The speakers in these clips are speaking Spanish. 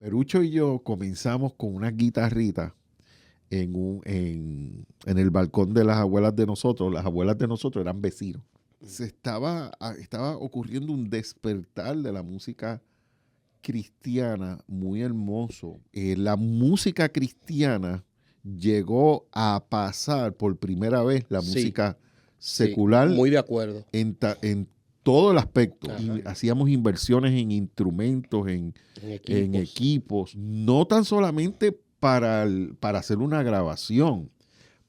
Perucho y yo comenzamos con unas guitarritas en el balcón de las abuelas de nosotros. Las abuelas de nosotros eran vecinos. Estaba ocurriendo un despertar de la música cristiana muy hermoso. La música cristiana llegó a pasar por primera vez la Sí, música sí, secular muy de acuerdo. en todo el aspecto. Ajá. Y hacíamos inversiones en instrumentos, en equipos, no tan solamente para hacer una grabación,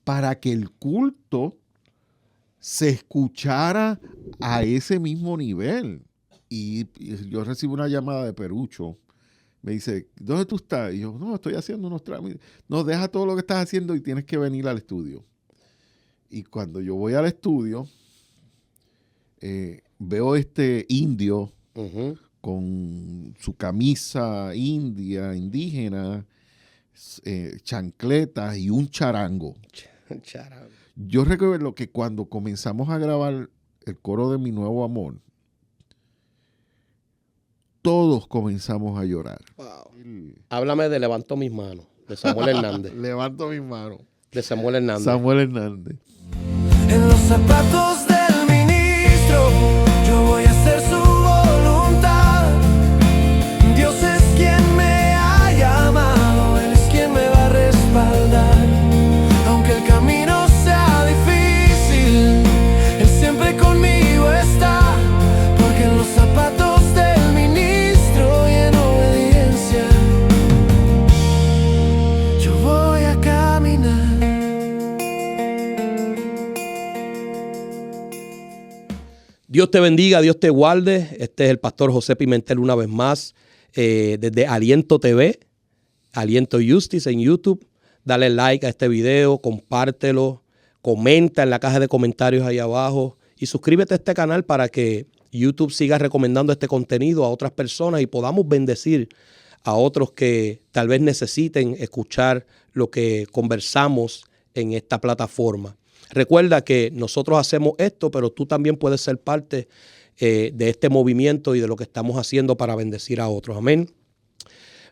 para que el culto se escuchara a ese mismo nivel. Y yo recibo una llamada de Perucho. Me dice, ¿dónde tú estás? Y yo, no, estoy haciendo unos trámites. No, deja todo lo que estás haciendo y tienes que venir al estudio. Y cuando yo voy al estudio, veo este indio con su camisa indígena, chancletas y un charango. Charango. Yo recuerdo que cuando comenzamos a grabar el coro de Mi Nuevo Amor, todos comenzamos a llorar. Wow. Háblame de Levanto Mis Manos, de Samuel Hernández. Levanto mis manos. De Samuel Hernández. Samuel Hernández. En los zapatos del ministro, yo voy a hacer su voluntad. Dios es quien me ha llamado, Él es quien me va a respaldar. Aunque el camino sea difícil, Él siempre conmigo está. Porque en los zapatos del ministro y en obediencia, yo voy a caminar. Dios te bendiga, Dios te guarde. Este es el pastor José Pimentel una vez más, desde Aliento TV, Aliento Justice en YouTube. Dale like a este video, compártelo, comenta en la caja de comentarios ahí abajo y suscríbete a este canal para que YouTube siga recomendando este contenido a otras personas y podamos bendecir a otros que tal vez necesiten escuchar lo que conversamos en esta plataforma. Recuerda que nosotros hacemos esto, pero tú también puedes ser parte de este movimiento y de lo que estamos haciendo para bendecir a otros. Amén.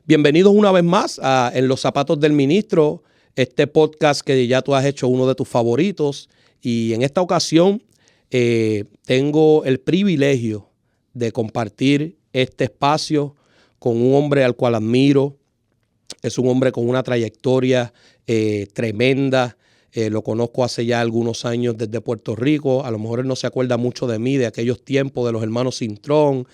Bienvenidos una vez más a En los Zapatos del Ministro, este podcast que ya tú has hecho uno de tus favoritos. Y en esta ocasión tengo el privilegio de compartir este espacio con un hombre al cual admiro. Es un hombre con una trayectoria tremenda. Lo conozco hace ya algunos años desde Puerto Rico. A lo mejor él no se acuerda mucho de mí, de aquellos tiempos de los hermanos Cintrón,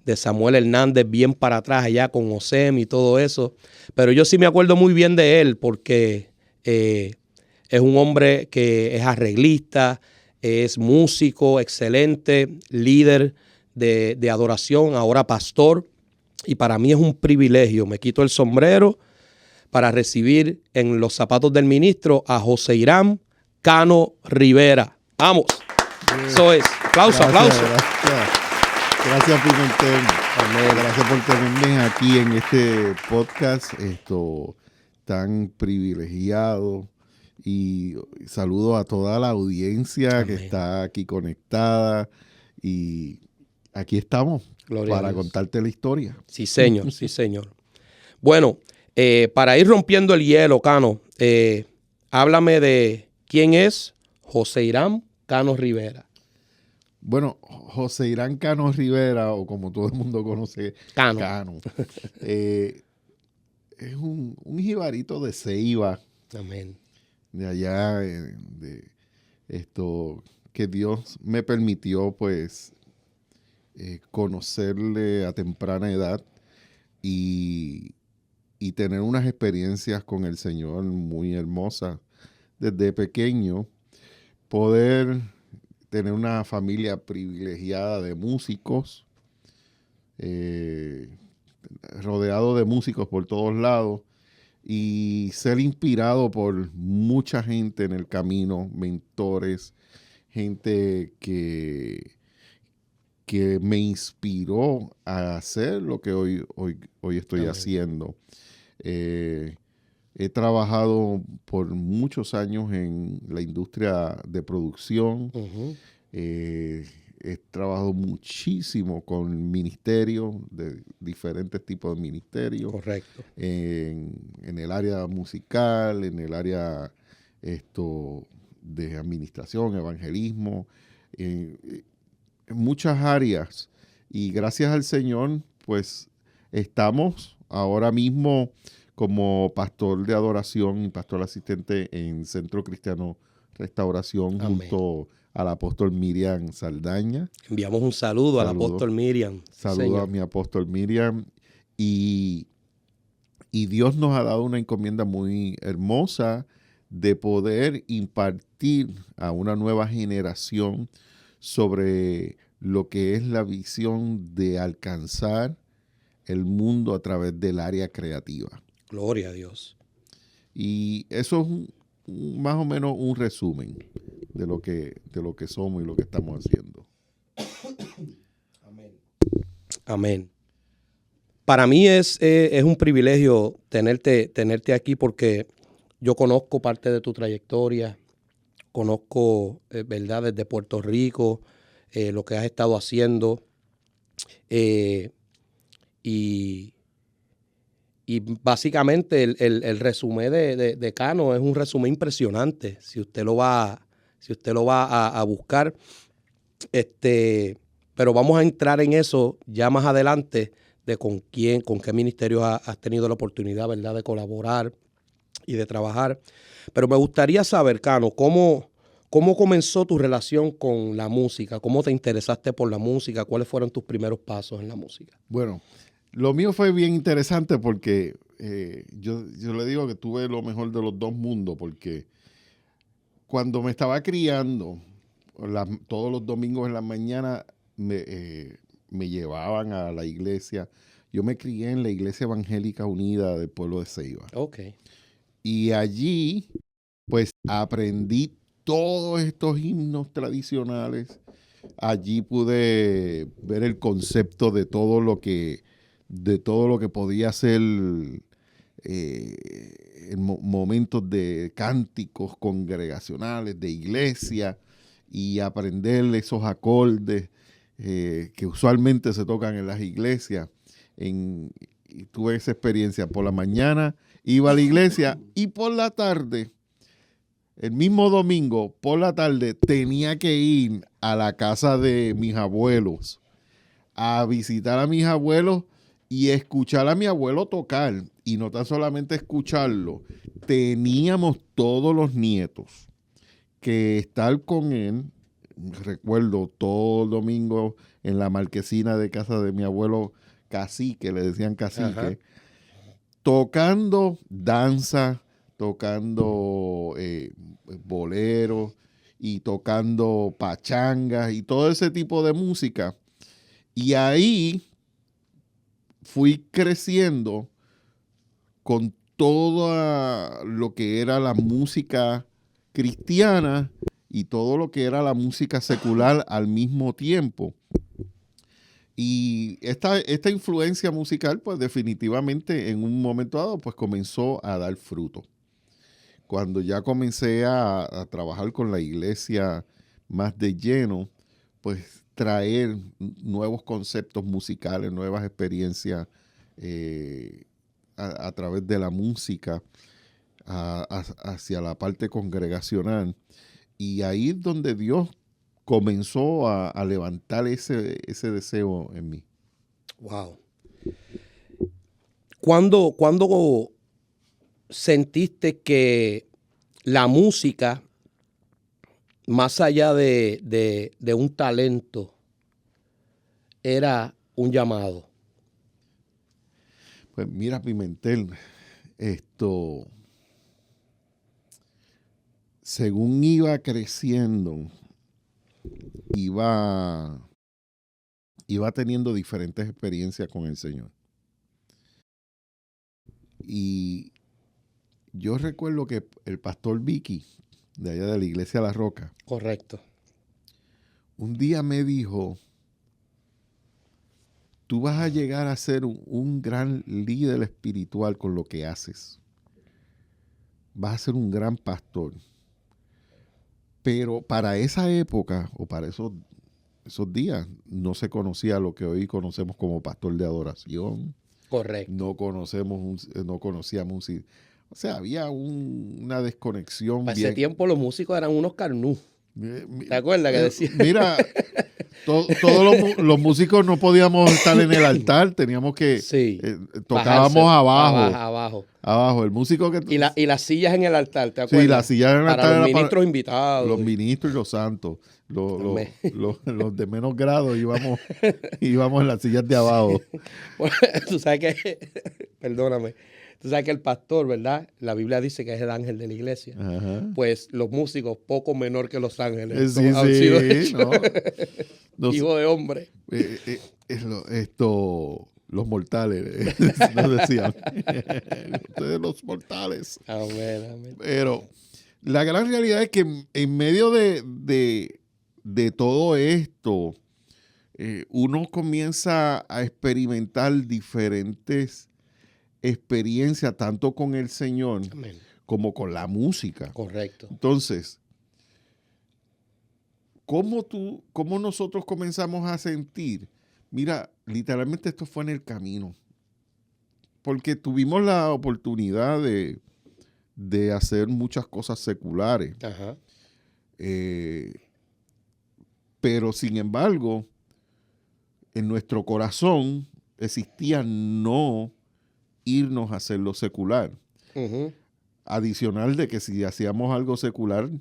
de Samuel Hernández, bien para atrás allá con Osem y todo eso. Pero yo sí me acuerdo muy bien de él porque es un hombre que es arreglista, es músico, excelente, líder de adoración, ahora pastor. Y para mí es un privilegio. Me quito el sombrero para recibir en los zapatos del ministro a José Irán Cano Rivera. ¡Vamos! Eso es. Aplauso, aplauso. Gracias, Pimentel. Gracias por tenerme aquí en este podcast tan privilegiado. Y saludo a toda la audiencia Amén. que está aquí conectada. Y aquí estamos para contarte la historia. Sí, señor, sí, señor. Bueno, para ir rompiendo el hielo, Cano, háblame de quién es José Irán Cano Rivera. Bueno, José Irán Cano Rivera, o como todo el mundo conoce, Cano, es un jibarito de Ceiba. Amén. De allá, que Dios me permitió, pues, conocerle a temprana edad y tener unas experiencias con el Señor muy hermosas desde pequeño, poder tener una familia privilegiada de músicos, rodeado de músicos por todos lados y ser inspirado por mucha gente en el camino, mentores, gente que me inspiró a hacer lo que hoy estoy Amén. haciendo. He trabajado por muchos años en la industria de producción. He he trabajado muchísimo con ministerios, de diferentes tipos de ministerios. Correcto. En el área musical, en el área de administración, evangelismo, en muchas áreas. Y gracias al Señor, pues estamos ahora mismo como pastor de adoración y pastor asistente en Centro Cristiano Restauración. Amén. Junto al apóstol Miriam Saldaña. Enviamos un saludo al apóstol Miriam. Saludo a mi apóstol Miriam. Y Dios nos ha dado una encomienda muy hermosa de poder impartir a una nueva generación sobre lo que es la visión de alcanzar el mundo a través del área creativa. Gloria a Dios. Y eso es más o menos un resumen de lo que somos y lo que estamos haciendo. Amén. Amén. Para mí es un privilegio tenerte aquí porque yo conozco parte de tu trayectoria, conozco, ¿verdad?, desde Puerto Rico, lo que has estado haciendo. Y básicamente el resumen de Cano es un resumen impresionante. Si usted lo va a buscar. Pero vamos a entrar en eso ya más adelante, de con qué ministerio has tenido la oportunidad, ¿verdad?, de colaborar y de trabajar. Pero me gustaría saber, Cano, ¿cómo comenzó tu relación con la música? ¿Cómo te interesaste por la música? ¿Cuáles fueron tus primeros pasos en la música? Bueno, lo mío fue bien interesante porque yo le digo que tuve lo mejor de los dos mundos, porque cuando me estaba criando, todos los domingos en la mañana me llevaban a la iglesia. Yo me crié en la Iglesia Evangélica Unida del pueblo de Ceiba. Okay. Y allí, pues, aprendí todos estos himnos tradicionales. Allí pude ver el concepto de todo lo que podía ser en momentos de cánticos congregacionales, de iglesia, y aprender esos acordes que usualmente se tocan en las iglesias. Y tuve esa experiencia. Por la mañana iba a la iglesia y por la tarde, el mismo domingo, por la tarde, tenía que ir a la casa de mis abuelos a visitar a mis abuelos y escuchar a mi abuelo tocar. Y no tan solamente escucharlo, teníamos todos los nietos que estar con él. Recuerdo todo el domingo en la marquesina de casa de mi abuelo Cacique, le decían Cacique, ajá, tocando danza, tocando boleros y tocando pachangas y todo ese tipo de música. Y ahí fui creciendo con todo lo que era la música cristiana y todo lo que era la música secular al mismo tiempo. Y esta influencia musical, pues definitivamente en un momento dado, pues comenzó a dar fruto. Cuando ya comencé a trabajar con la iglesia más de lleno, pues traer nuevos conceptos musicales, nuevas experiencias a través de la música hacia la parte congregacional. Y ahí es donde Dios comenzó a levantar ese deseo en mí. Wow. ¿Cuándo sentiste que la música, más allá de un talento, era un llamado? Pues mira, Pimentel, según iba creciendo, iba teniendo diferentes experiencias con el Señor. Y yo recuerdo que el pastor Vicky, de allá de la iglesia La Roca, correcto, un día me dijo: tú vas a llegar a ser un gran líder espiritual con lo que haces. Vas a ser un gran pastor. Pero para esa época, o para esos esos días no se conocía lo que hoy conocemos como pastor de adoración. Correcto. No conocíamos o sea, había una desconexión. Para ese tiempo los músicos eran unos carnú. ¿Te acuerdas que decía? Mira, todos los músicos no podíamos estar en el altar, teníamos que tocábamos abajo. Abajo, el músico que... Y las sillas en el altar, ¿te acuerdas? Sí, las sillas en el altar. Para los ministros invitados. Los ministros y los santos. Los de menos grado íbamos en las sillas de abajo. Bueno, tú sabes que, perdóname, tú sabes que el pastor, ¿verdad? La Biblia dice que es el ángel de la iglesia. Ajá. Pues los músicos, poco menor que los ángeles. Sí, han sido hechos hijo de hombre. Los mortales, nos decían. Ustedes los mortales. Amén. Pero la gran realidad es que en medio de todo esto, uno comienza a experimentar diferentes experiencias, tanto con el Señor Amén. como con la música. Correcto. Entonces, ¿cómo nosotros comenzamos a sentir? Mira, literalmente esto fue en el camino. Porque tuvimos la oportunidad de hacer muchas cosas seculares. Ajá. Pero sin embargo, en nuestro corazón existía no irnos a hacer lo secular. Uh-huh. Adicional de que si hacíamos algo secular,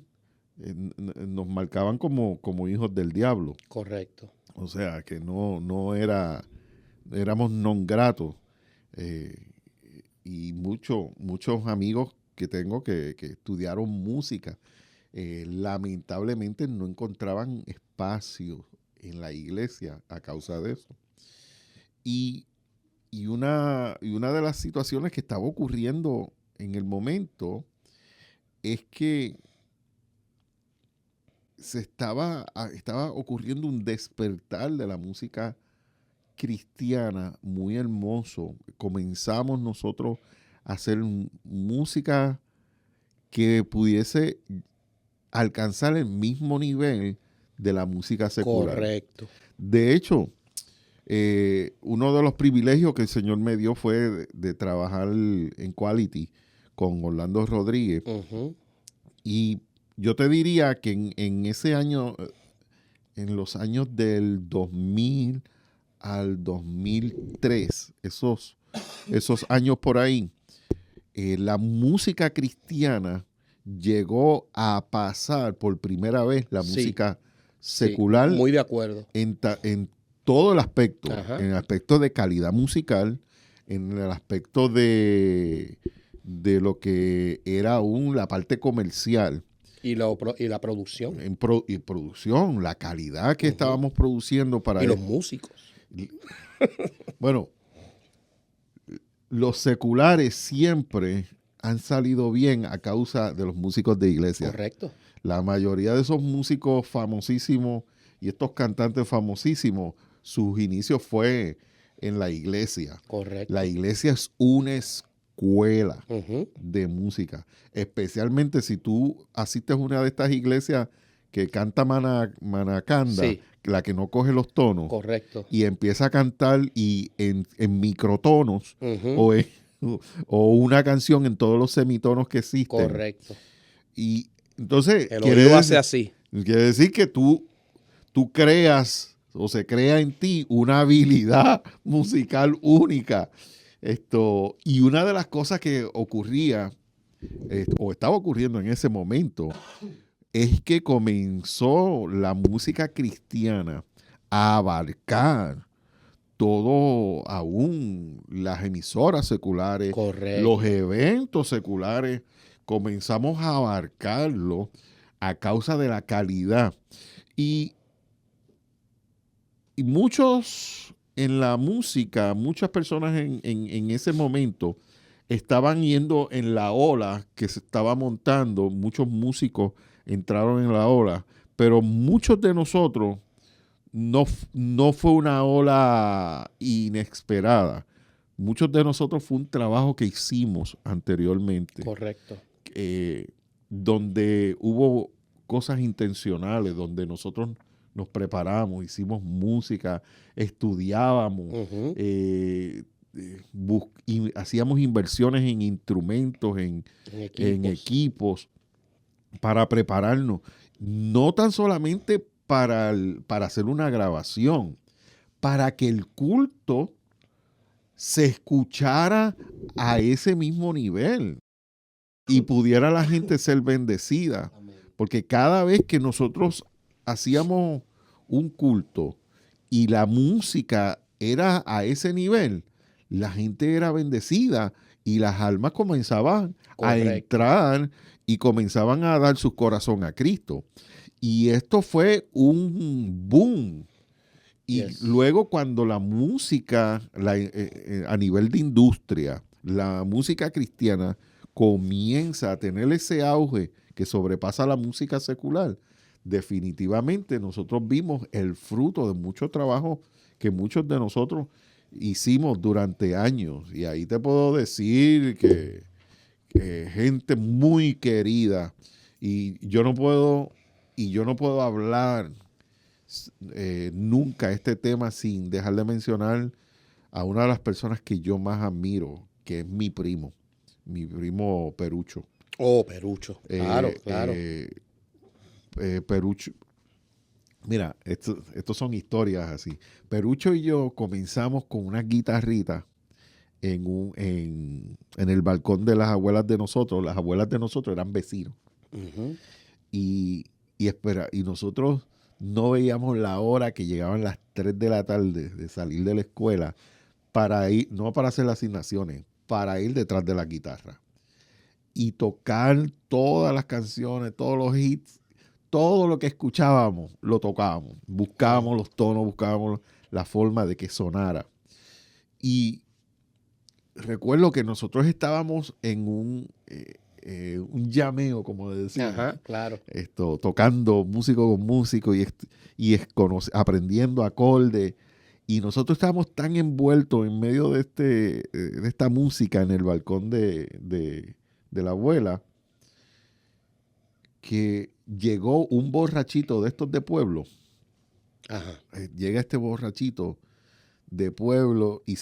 nos marcaban como hijos del diablo. Correcto. O sea, que éramos non gratos. Y muchos amigos que tengo que estudiaron música, lamentablemente no encontraban espacio en la iglesia a causa de eso. Y una de las situaciones que estaba ocurriendo en el momento es que estaba ocurriendo un despertar de la música cristiana muy hermoso. Comenzamos nosotros a hacer música que pudiese alcanzar el mismo nivel de la música secular. Correcto. De hecho, uno de los privilegios que el Señor me dio fue de trabajar en Quality con Orlando Rodríguez. Uh-huh. Y yo te diría que en ese año, en los años del 2000 al 2003, esos años por ahí, la música cristiana llegó a pasar por primera vez la música secular. Muy de acuerdo. En todo el aspecto. Ajá. En el aspecto de calidad musical, en el aspecto de lo que era la parte comercial. Y la producción. Y producción, la calidad que estábamos produciendo para y los músicos. Bueno, los seculares siempre han salido bien a causa de los músicos de iglesia. Correcto. La mayoría de esos músicos famosísimos y estos cantantes famosísimos, sus inicios fue en la iglesia. Correcto. La iglesia es una escuela uh-huh. de música. Especialmente si tú asistes a una de estas iglesias que canta Manacanda, sí. La que no coge los tonos. Correcto. Y empieza a cantar y en microtonos uh-huh. o una canción en todos los semitonos que existen. Correcto. Y entonces el oído hace así. Quiere decir que tú creas o se crea en ti una habilidad musical única. Y una de las cosas que ocurría o estaba ocurriendo en ese momento es que comenzó la música cristiana a abarcar todo, aún las emisoras seculares, correcto. Los eventos seculares, comenzamos a abarcarlo a causa de la calidad. Y muchos en la música, muchas personas en ese momento estaban yendo en la ola que se estaba montando, muchos músicos entraron en la ola, pero muchos de nosotros no fue una ola inesperada. Muchos de nosotros fue un trabajo que hicimos anteriormente. Correcto. Donde hubo cosas intencionales, donde nosotros nos preparamos, hicimos música, estudiábamos, Ujú. hacíamos inversiones en instrumentos, en En equipos. equipos, para prepararnos. No tan solamente para hacer una grabación, para que el culto se escuchara a ese mismo nivel y pudiera la gente ser bendecida. Amén. Porque cada vez que nosotros hacíamos un culto y la música era a ese nivel, la gente era bendecida y las almas comenzaban a Correcto. entrar y comenzaban a dar su corazón a Cristo. Y esto fue un boom. Y Yes. luego cuando la música, a nivel de industria, la música cristiana comienza a tener ese auge que sobrepasa la música secular, definitivamente nosotros vimos el fruto de mucho trabajo que muchos de nosotros hicimos durante años. Y ahí te puedo decir que gente muy querida, y yo no puedo hablar nunca este tema sin dejar de mencionar a una de las personas que yo más admiro, que es mi primo Perucho. Oh, Perucho. Claro, claro. Perucho, mira, estos son historias así. Perucho y yo comenzamos con unas guitarritas en el balcón de las abuelas de nosotros. Las abuelas de nosotros eran vecinos. Ujú. Y nosotros no veíamos la hora que llegaban las 3 de la tarde de salir de la escuela para ir, no para hacer las asignaciones, para ir detrás de la guitarra y tocar todas las canciones, todos los hits, todo lo que escuchábamos, lo tocábamos. Buscábamos los tonos, buscábamos la forma de que sonara. Y recuerdo que nosotros estábamos en un llameo, como decíamos. Ajá, claro. Tocando músico con músico y aprendiendo acordes. Y nosotros estábamos tan envueltos en medio de esta música en el balcón de la abuela, que llegó un borrachito de estos de pueblo. Ajá. Llega este borrachito de pueblo y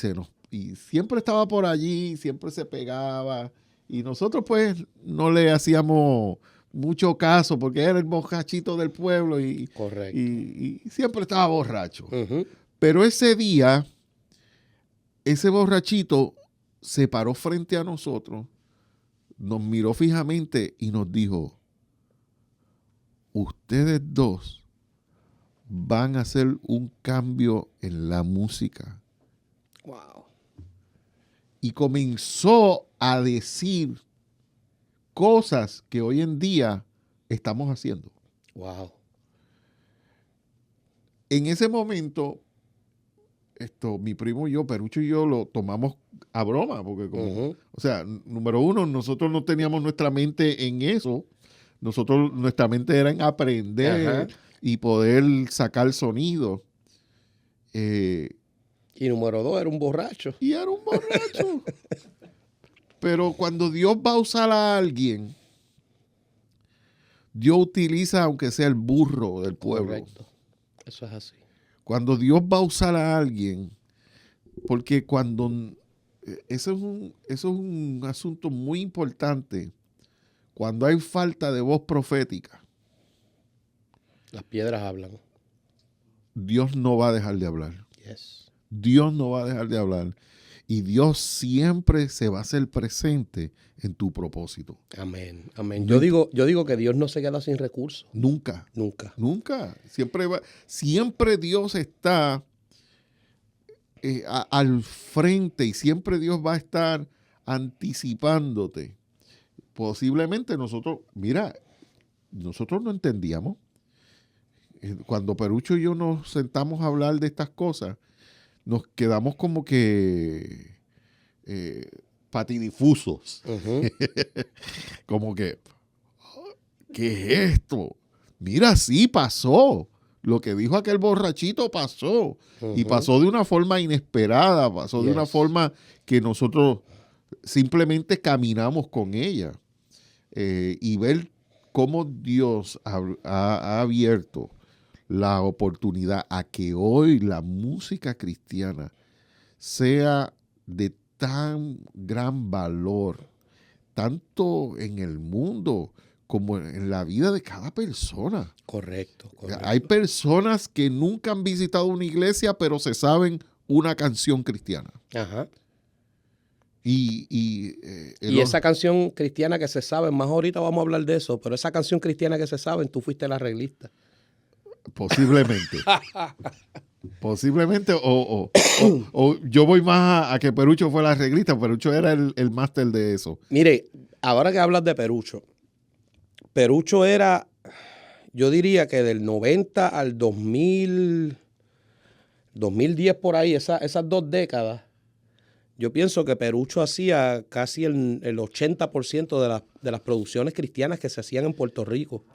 siempre estaba por allí, siempre se pegaba. Y nosotros pues no le hacíamos mucho caso porque era el borrachito del pueblo y Correcto. y siempre estaba borracho. Ujú. Pero ese día, ese borrachito se paró frente a nosotros, nos miró fijamente y nos dijo: ustedes dos van a hacer un cambio en la música. Wow. Y comenzó a decir cosas que hoy en día estamos haciendo. Wow. En ese momento, mi primo y yo, Perucho y yo, lo tomamos a broma, porque Ujú. o sea, número uno, nosotros no teníamos nuestra mente en eso. Nuestra mente era en aprender Ajá. y poder sacar sonido. Y número 2, era un borracho. Y era un borracho. Pero cuando Dios va a usar a alguien, Dios utiliza aunque sea el burro del pueblo. Correcto. Eso es así. Cuando Dios va a usar a alguien, porque eso es un asunto muy importante. Cuando hay falta de voz profética, Las piedras hablan. Dios no va a dejar de hablar. Yes. Dios no va a dejar de hablar. Y Dios siempre se va a hacer presente en tu propósito. Amén. Amén. Yo digo que Dios no se queda sin recursos. Nunca. Nunca. Nunca. Siempre Dios está al frente y siempre Dios va a estar anticipándote. Posiblemente nosotros no entendíamos. Cuando Perucho y yo nos sentamos a hablar de estas cosas, nos quedamos como que patidifusos. Ujú. Como que, ¿qué es esto? Mira, sí pasó. Lo que dijo aquel borrachito pasó. Y Ujú. pasó de una forma inesperada, pasó de una Yes. forma que nosotros simplemente caminamos con ella. Y ver cómo Dios ha abierto la oportunidad a que hoy la música cristiana sea de tan gran valor, tanto en el mundo como en la vida de cada persona. Correcto. Hay personas que nunca han visitado una iglesia, pero se saben una canción cristiana. Ajá. Y esa canción cristiana que se sabe, más ahorita vamos a hablar de eso, pero esa canción cristiana que se sabe, tú fuiste el arreglista. Posiblemente. Posiblemente, o yo voy más a que Perucho fue la arreglista. Perucho era el máster de eso. Mire, ahora que hablas de Perucho, Perucho era, yo diría que del 90 al 2000, 2010 por ahí, esas 2 décadas, yo pienso que Perucho hacía casi el 80% de las producciones cristianas que se hacían en Puerto Rico.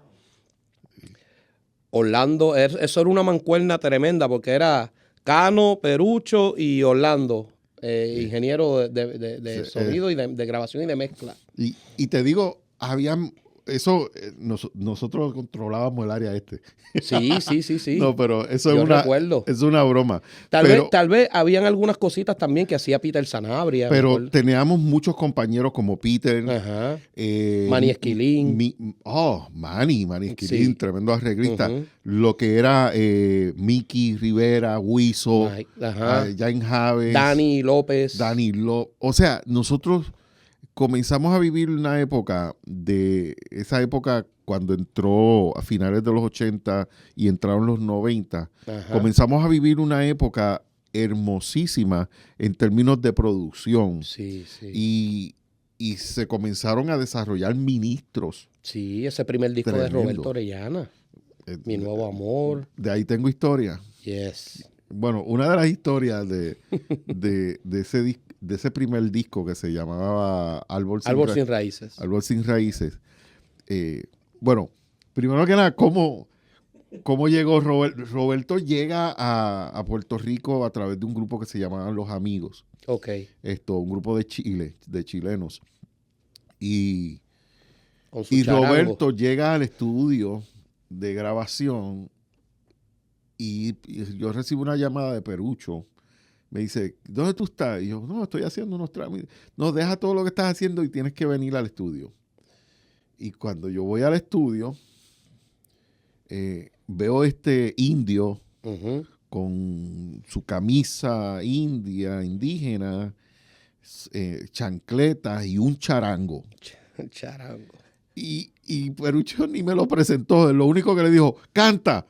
Orlando, eso era una mancuerna tremenda porque era Cano, Perucho y Orlando, ingeniero de sonido y de grabación y de mezcla. Y te digo, habían... Eso, nosotros controlábamos el área este. Sí. No, pero eso Yo es una, recuerdo. es una broma. Tal vez habían algunas cositas también que hacía Peter Sanabria. Pero teníamos muchos compañeros como Peter. Ajá. Manny Esquilín. Manny Esquilín, sí. Tremendo arreglista. Lo que era Mickey Rivera, Wiso, Jain Javes. Dani López. O sea, nosotros comenzamos a vivir una época esa época cuando entró a finales de los 80 y entraron los 90. Ajá. Comenzamos a vivir una época hermosísima en términos de producción. Sí. Y se comenzaron a desarrollar ministros. Sí, ese primer disco tremendo. De Roberto Orellana. Mi Nuevo Amor. De ahí tengo historia. Yes. Bueno, una de las historias de ese primer disco que se llamaba Árbol sin Raíces. Árbol sin Raíces. Bueno, primero que nada, ¿cómo llegó Roberto? Roberto llega a Puerto Rico a través de un grupo que se llamaban Los Amigos. Ok. Un grupo de Chile, de chilenos. Y Roberto llega al estudio de grabación y yo recibo una llamada de Perucho. Me dice, ¿dónde tú estás? Y yo, no, estoy haciendo unos trámites. No, deja todo lo que estás haciendo y tienes que venir al estudio. Y cuando yo voy al estudio, veo este indio con su camisa indígena, chancletas y un charango. Charango. Y Perucho ni me lo presentó. Lo único que le dijo, canta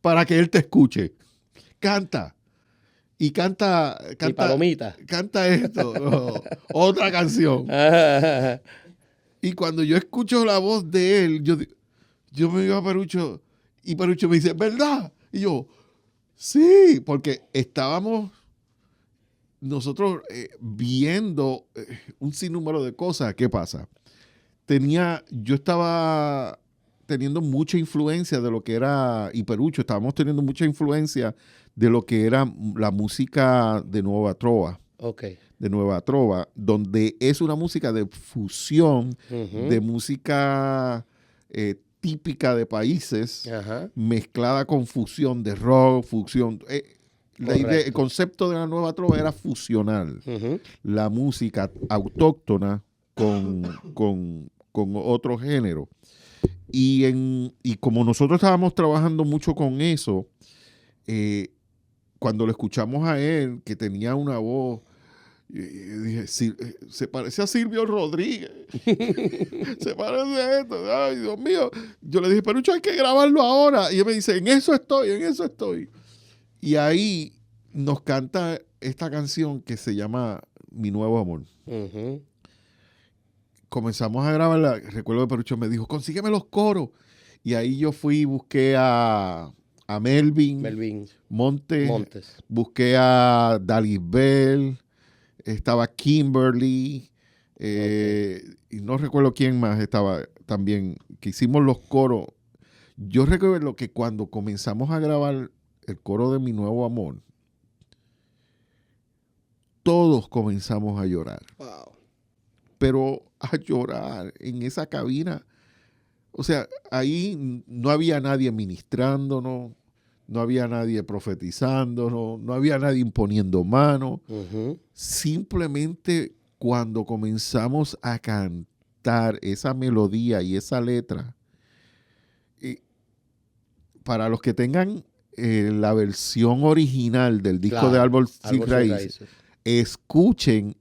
para que él te escuche. Canta. Y canta y palomita. Canta esto, otra canción. Y cuando yo escucho la voz de él, yo me digo a Perucho, y Perucho me dice, ¿verdad? Y yo, sí, porque estábamos nosotros viendo un sinnúmero de cosas. ¿Qué pasa? Yo estaba teniendo mucha influencia de lo que era, y Perucho, estábamos teniendo mucha influencia de lo que era la música de Nueva Trova. Okay. De Nueva Trova, donde es una música de fusión, de música típica de países, mezclada con fusión de rock, fusión. El concepto de la Nueva Trova era fusionar la música autóctona con otro género. Y como nosotros estábamos trabajando mucho con eso, cuando lo escuchamos a él, que tenía una voz, dije, se parece a Silvio Rodríguez. Se parece a esto. Ay, Dios mío. Yo le dije, Perucho, hay que grabarlo ahora. Y él me dice, en eso estoy. Y ahí nos canta esta canción que se llama Mi Nuevo Amor. Comenzamos a grabarla. Recuerdo que Perucho me dijo, consígueme los coros. Y ahí yo fui y busqué a Melvin Montes. Busqué a Dalis Bell. Estaba Kimberly. Y no recuerdo quién más estaba también. Que hicimos los coros. Yo recuerdo que cuando comenzamos a grabar el coro de Mi Nuevo Amor, todos comenzamos a llorar. Wow. Pero a llorar en esa cabina. O sea, ahí no había nadie ministrándonos, no había nadie profetizándonos, no había nadie imponiendo mano. Simplemente cuando comenzamos a cantar esa melodía y esa letra, para los que tengan la versión original del disco de Árbol Sin Raíces, escuchen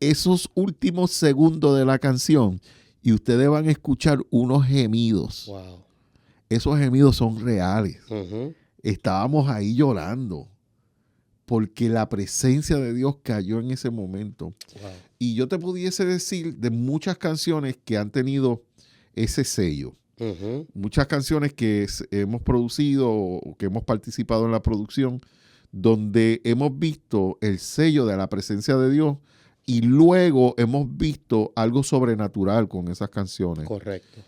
esos últimos segundos de la canción y ustedes van a escuchar unos gemidos. Wow. Esos gemidos son reales. Estábamos ahí llorando porque la presencia de Dios cayó en ese momento. Wow. Y yo te pudiese decir de muchas canciones que han tenido ese sello. Muchas canciones que hemos producido o que hemos participado en la producción, donde hemos visto el sello de la presencia de Dios y luego hemos visto algo sobrenatural con esas canciones. Correcto.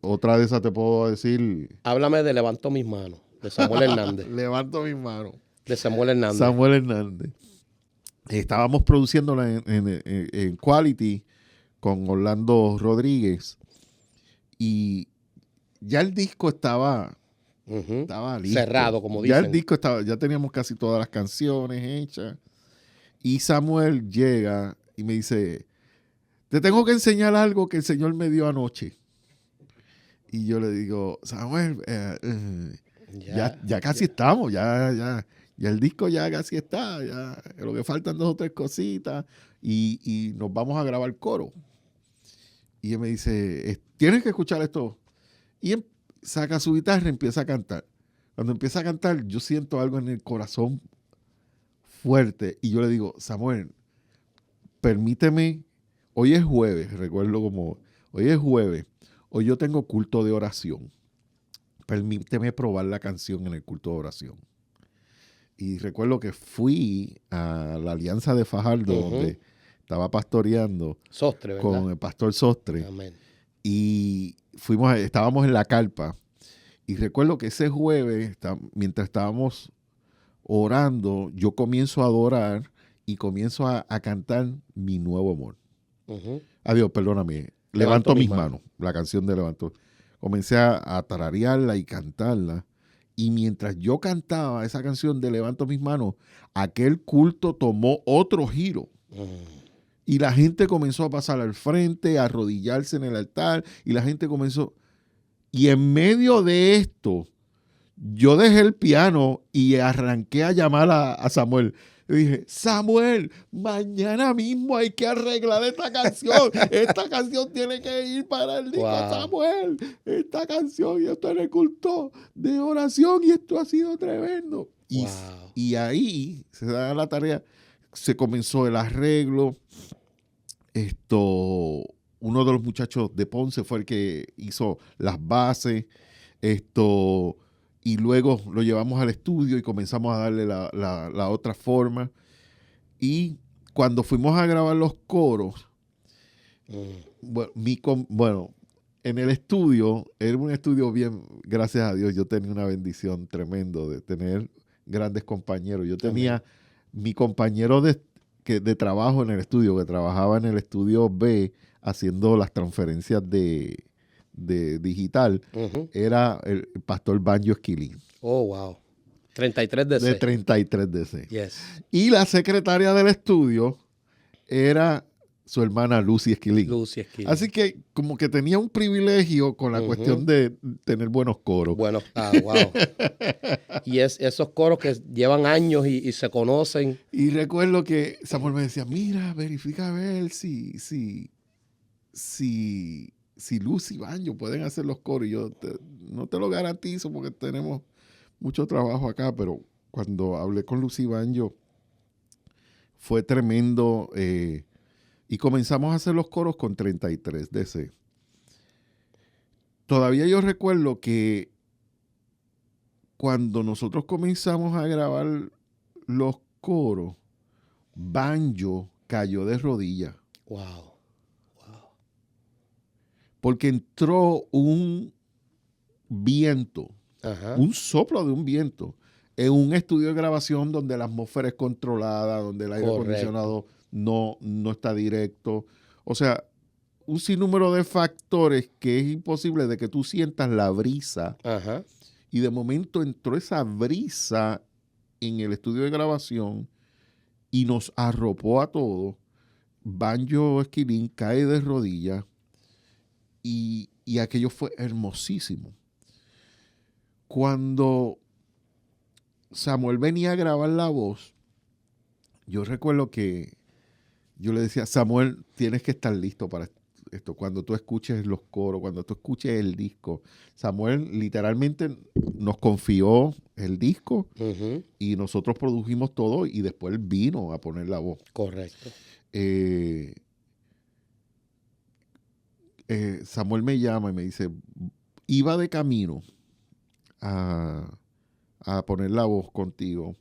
Otra de esas te puedo decir. Háblame de Levanto Mis Manos, de Samuel Hernández. Levanto mis manos. De Samuel Hernández. Samuel Hernández. Estábamos produciéndola en Quality con Orlando Rodríguez y ya el disco estaba listo. Cerrado, como dicen. Ya el disco estaba, ya teníamos casi todas las canciones hechas. Y Samuel llega y me dice, te tengo que enseñar algo que el Señor me dio anoche. Y yo le digo, Samuel, ya casi estamos, ya el disco ya casi está, ya lo que faltan 2 o 3 cositas y nos vamos a grabar coro. Y él me dice, tienes que escuchar esto. Y saca su guitarra y empieza a cantar. Cuando empieza a cantar, yo siento algo en el corazón fuerte. Y yo le digo, Samuel, permíteme, hoy es jueves, recuerdo como, hoy es jueves, hoy yo tengo culto de oración. Permíteme probar la canción en el culto de oración. Y recuerdo que fui a la Alianza de Fajardo, donde estaba pastoreando Sostre, ¿verdad? con el pastor Sostre. Amén. Y estábamos en la carpa. Y recuerdo que ese jueves, mientras estábamos orando, yo comienzo a adorar y comienzo a cantar Mi Nuevo Amor. Adiós, perdóname. Levanto mis manos. La canción de Levanto. Comencé a tararearla y cantarla. Y mientras yo cantaba esa canción de Levanto mis manos, aquel culto tomó otro giro. Y la gente comenzó a pasar al frente, a arrodillarse en el altar. Y la gente comenzó... Y en medio de esto, yo dejé el piano y arranqué a llamar a Samuel. Y dije, Samuel, mañana mismo hay que arreglar esta canción. Esta canción tiene que ir para el disco. Wow. Samuel, esta canción, y esto en el culto de oración, y esto ha sido tremendo. Wow. Y ahí se da la tarea, se comenzó el arreglo. Uno de los muchachos de Ponce fue el que hizo las bases. Y luego lo llevamos al estudio y comenzamos a darle la otra forma. Y cuando fuimos a grabar los coros, bueno, en el estudio, era un estudio bien, gracias a Dios, yo tenía una bendición tremenda de tener grandes compañeros. Yo tenía mi compañero de trabajo en el estudio, que trabajaba en el estudio B, haciendo las transferencias de digital, era el pastor Banjo Esquilín. Oh, wow. 33 DC. De 33 DC. Yes. Y la secretaria del estudio era su hermana Lucy Esquilín. Así que como que tenía un privilegio con la cuestión de tener buenos coros. Bueno, wow. Y esos coros que llevan años y se conocen. Y recuerdo que Samuel me decía, mira, verifica a ver si Lucy y Banjo pueden hacer los coros. Y yo no te lo garantizo porque tenemos mucho trabajo acá, pero cuando hablé con Lucy y Banjo fue tremendo. Y comenzamos a hacer los coros con 33 DC. Todavía yo recuerdo que cuando nosotros comenzamos a grabar los coros, Banjo cayó de rodillas. Wow. Porque entró un viento, un soplo de un viento, en un estudio de grabación donde la atmósfera es controlada, donde el aire acondicionado no está directo. O sea, un sinnúmero de factores que es imposible de que tú sientas la brisa. Ajá. Y de momento entró esa brisa en el estudio de grabación y nos arropó a todos. Banjo Esquilín cae de rodillas y aquello fue hermosísimo. Cuando Samuel venía a grabar la voz, yo recuerdo que yo le decía, Samuel, tienes que estar listo para esto. Cuando tú escuches los coros, cuando tú escuches el disco. Samuel literalmente nos confió el disco y nosotros produjimos todo y después él vino a poner la voz. Correcto. Samuel me llama y me dice, iba de camino a poner la voz contigo,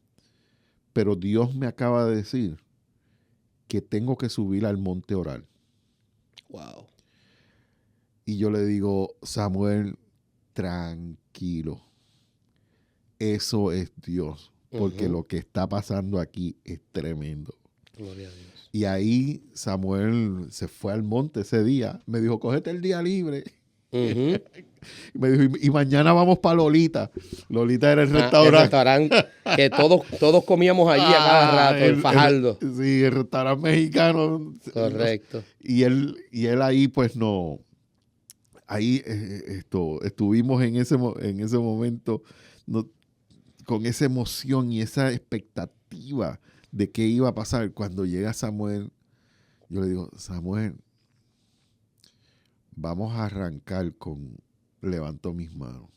pero Dios me acaba de decir que tengo que subir al monte a orar. Wow. Y yo le digo, Samuel, tranquilo. Eso es Dios, porque lo que está pasando aquí es tremendo. Gloria a Dios. Y ahí Samuel se fue al monte ese día. Me dijo, cógete el día libre. Y me dijo, y mañana vamos para Lolita. Lolita era el restaurante. El restaurante que todos comíamos allí a cada rato, el Fajardo. Sí, el restaurante mexicano. Correcto. Y él ahí, pues no. Ahí estuvimos en ese momento con esa emoción y esa expectativa de qué iba a pasar. Cuando llega Samuel, yo le digo, Samuel, vamos a arrancar con Levanto mis manos.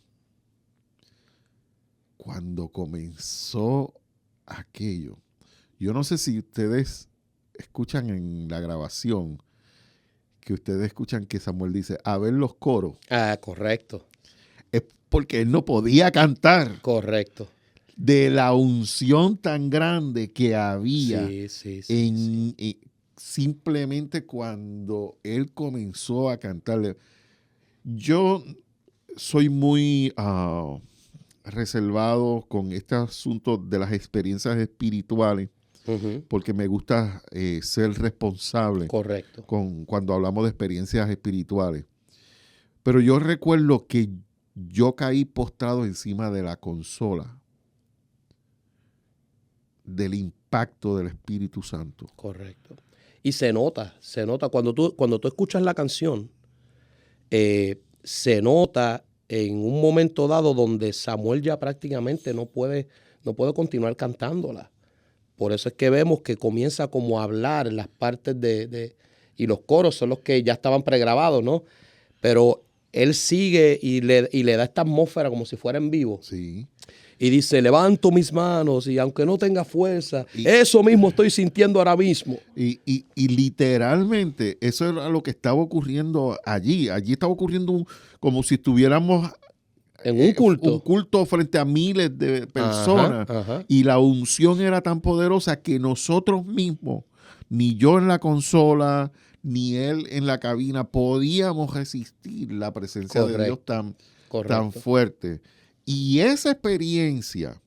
Cuando comenzó aquello, yo no sé si ustedes escuchan en la grabación, que ustedes escuchan que Samuel dice, a ver los coros. Ah, correcto. Es porque él no podía cantar. Correcto. De la unción tan grande que había simplemente cuando él comenzó a cantarle. Yo soy muy reservado con este asunto de las experiencias espirituales, porque me gusta ser responsable. Correcto. Cuando hablamos de experiencias espirituales. Pero yo recuerdo que yo caí postrado encima de la consola del impacto del Espíritu Santo. Correcto. Y se nota cuando tú escuchas la canción, se nota en un momento dado donde Samuel ya prácticamente no puede continuar cantándola. Por eso es que vemos que comienza como a hablar en las partes y los coros son los que ya estaban pregrabados, ¿no? Pero él sigue y le da esta atmósfera como si fuera en vivo. Sí. Y dice, levanto mis manos y aunque no tenga fuerza, eso mismo estoy sintiendo ahora mismo. Y literalmente eso era lo que estaba ocurriendo allí. Allí estaba ocurriendo como si estuviéramos en un culto. Un culto frente a miles de personas. Y la unción era tan poderosa que nosotros mismos, ni yo en la consola, ni él en la cabina, podíamos resistir la presencia de Dios tan fuerte. Y esa experiencia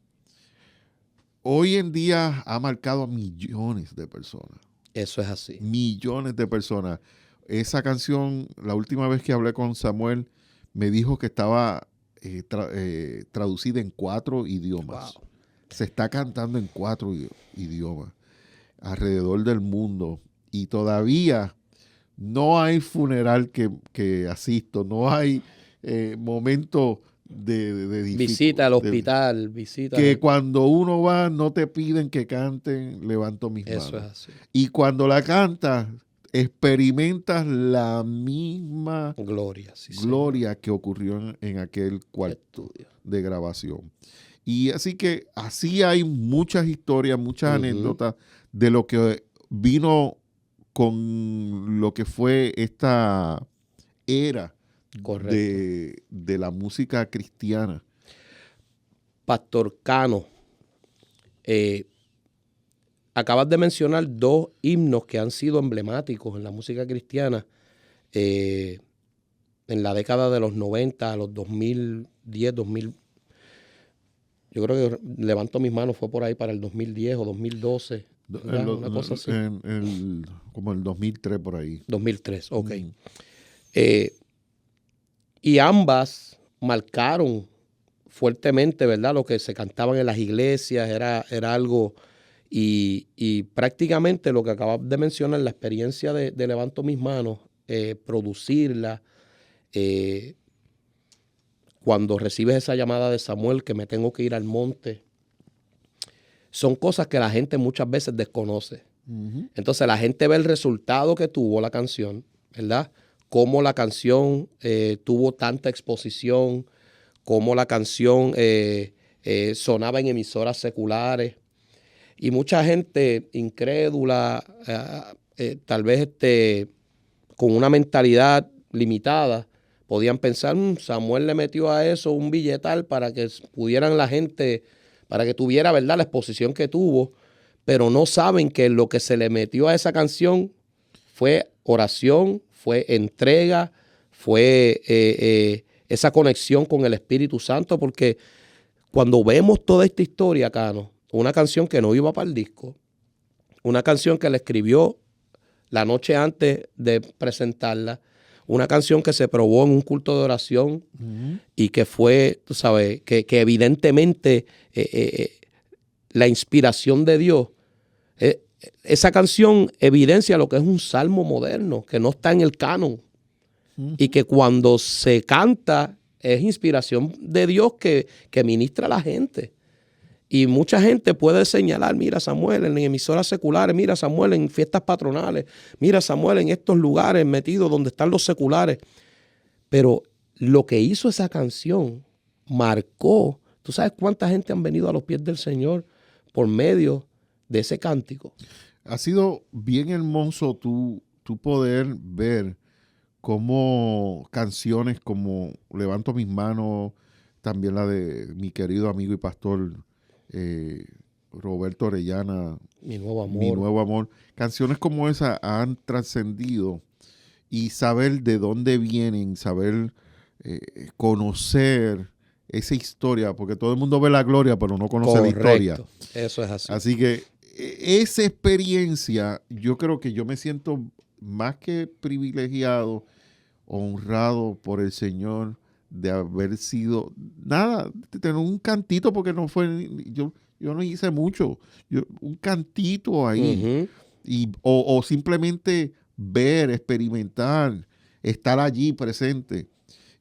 hoy en día ha marcado a millones de personas. Eso es así. Millones de personas. Esa canción, la última vez que hablé con Samuel, me dijo que estaba traducida en 4 idiomas. Wow. Se está cantando en 4 idiomas alrededor del mundo. Y todavía no hay funeral que asisto, no hay momento de visita al hospital, visita. Que cuando uno va no te piden que canten Levanto mis manos. Eso es así. Y cuando la cantas, experimentas la misma gloria que ocurrió en aquel cuarto de grabación. Y así que así hay muchas historias, muchas anécdotas de lo que vino con lo que fue esta era de la música cristiana. Pastor Cano, acabas de mencionar 2 himnos que han sido emblemáticos en la música cristiana en la década de los 90 a los 2010, 2000. Yo creo que Levanto mis manos fue por ahí para el 2010 o 2012. Una cosa así. Como el 2003 por ahí. 2003, ok. Y ambas marcaron fuertemente, ¿verdad? Lo que se cantaban en las iglesias era algo, y prácticamente lo que acabas de mencionar, la experiencia de Levanto Mis Manos, producirla, cuando recibes esa llamada de Samuel que me tengo que ir al monte, son cosas que la gente muchas veces desconoce. Uh-huh. Entonces la gente ve el resultado que tuvo la canción, ¿verdad? Cómo la canción tuvo tanta exposición, cómo la canción sonaba en emisoras seculares. Y mucha gente incrédula, tal vez con una mentalidad limitada, podían pensar, Samuel le metió a eso un billetal para que pudieran la gente, para que tuviera, ¿verdad?, la exposición que tuvo, pero no saben que lo que se le metió a esa canción fue oración, fue entrega, fue esa conexión con el Espíritu Santo, porque cuando vemos toda esta historia, Cano, una canción que no iba para el disco, una canción que le escribió la noche antes de presentarla, una canción que se probó en un culto de oración, uh-huh, y que fue, tú sabes, que evidentemente la inspiración de Dios, esa canción evidencia lo que es un salmo moderno, que no está en el canon, uh-huh, y que cuando se canta es inspiración de Dios que ministra a la gente. Y mucha gente puede señalar, mira Samuel en emisoras seculares, mira Samuel en fiestas patronales, mira Samuel en estos lugares metidos donde están los seculares. Pero lo que hizo esa canción marcó, ¿tú sabes cuánta gente han venido a los pies del Señor por medio de ese cántico? Ha sido bien hermoso tú poder ver cómo canciones como Levanto Mis Manos, también la de mi querido amigo y pastor Roberto Orellana, Mi Nuevo Amor. Mi Nuevo Amor. Canciones como esa han trascendido, y saber de dónde vienen, saber conocer esa historia, porque todo el mundo ve la gloria, pero no conoce la historia. Eso es así. Así que esa experiencia, yo creo que yo me siento más que privilegiado, honrado por el Señor, de haber sido, de tener un cantito, porque no fue, yo no hice mucho, un cantito ahí, uh-huh, o simplemente ver, experimentar, estar allí presente.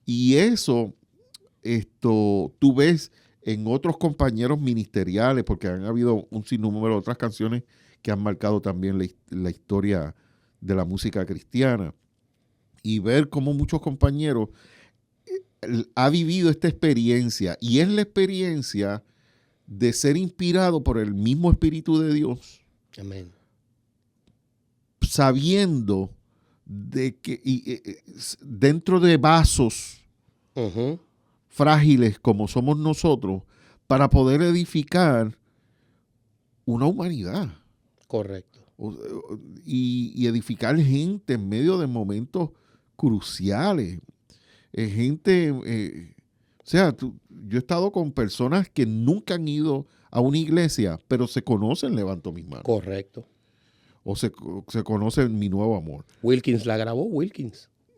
Y eso, tú ves en otros compañeros ministeriales, porque han habido un sinnúmero de otras canciones que han marcado también la historia de la música cristiana, y ver cómo muchos compañeros ha vivido esta experiencia, y es la experiencia de ser inspirado por el mismo Espíritu de Dios. Amén. Sabiendo de que dentro de vasos, uh-huh, frágiles como somos nosotros, para poder edificar una humanidad. Correcto. Y edificar gente en medio de momentos cruciales. Gente, yo he estado con personas que nunca han ido a una iglesia, pero se conocen Levanto Mis Manos. Correcto. O se conocen Mi Nuevo Amor. Wilkins la grabó, Mi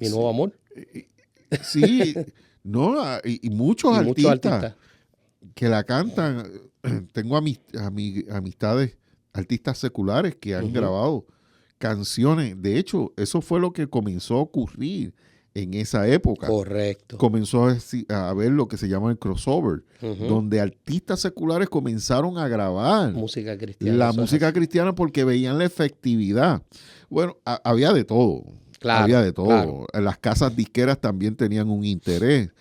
Nuevo Amor. Sí, no, y muchos artistas que la cantan. Tengo amistades, artistas seculares que han, uh-huh, grabado canciones. De hecho, eso fue lo que comenzó a ocurrir en esa época. Correcto. Comenzó a ver lo que se llama el crossover, uh-huh, donde artistas seculares comenzaron a grabar música cristiana. La música cristiana, porque veían la efectividad. Bueno, había de todo. Claro, había de todo. Claro. Las casas disqueras también tenían un interés,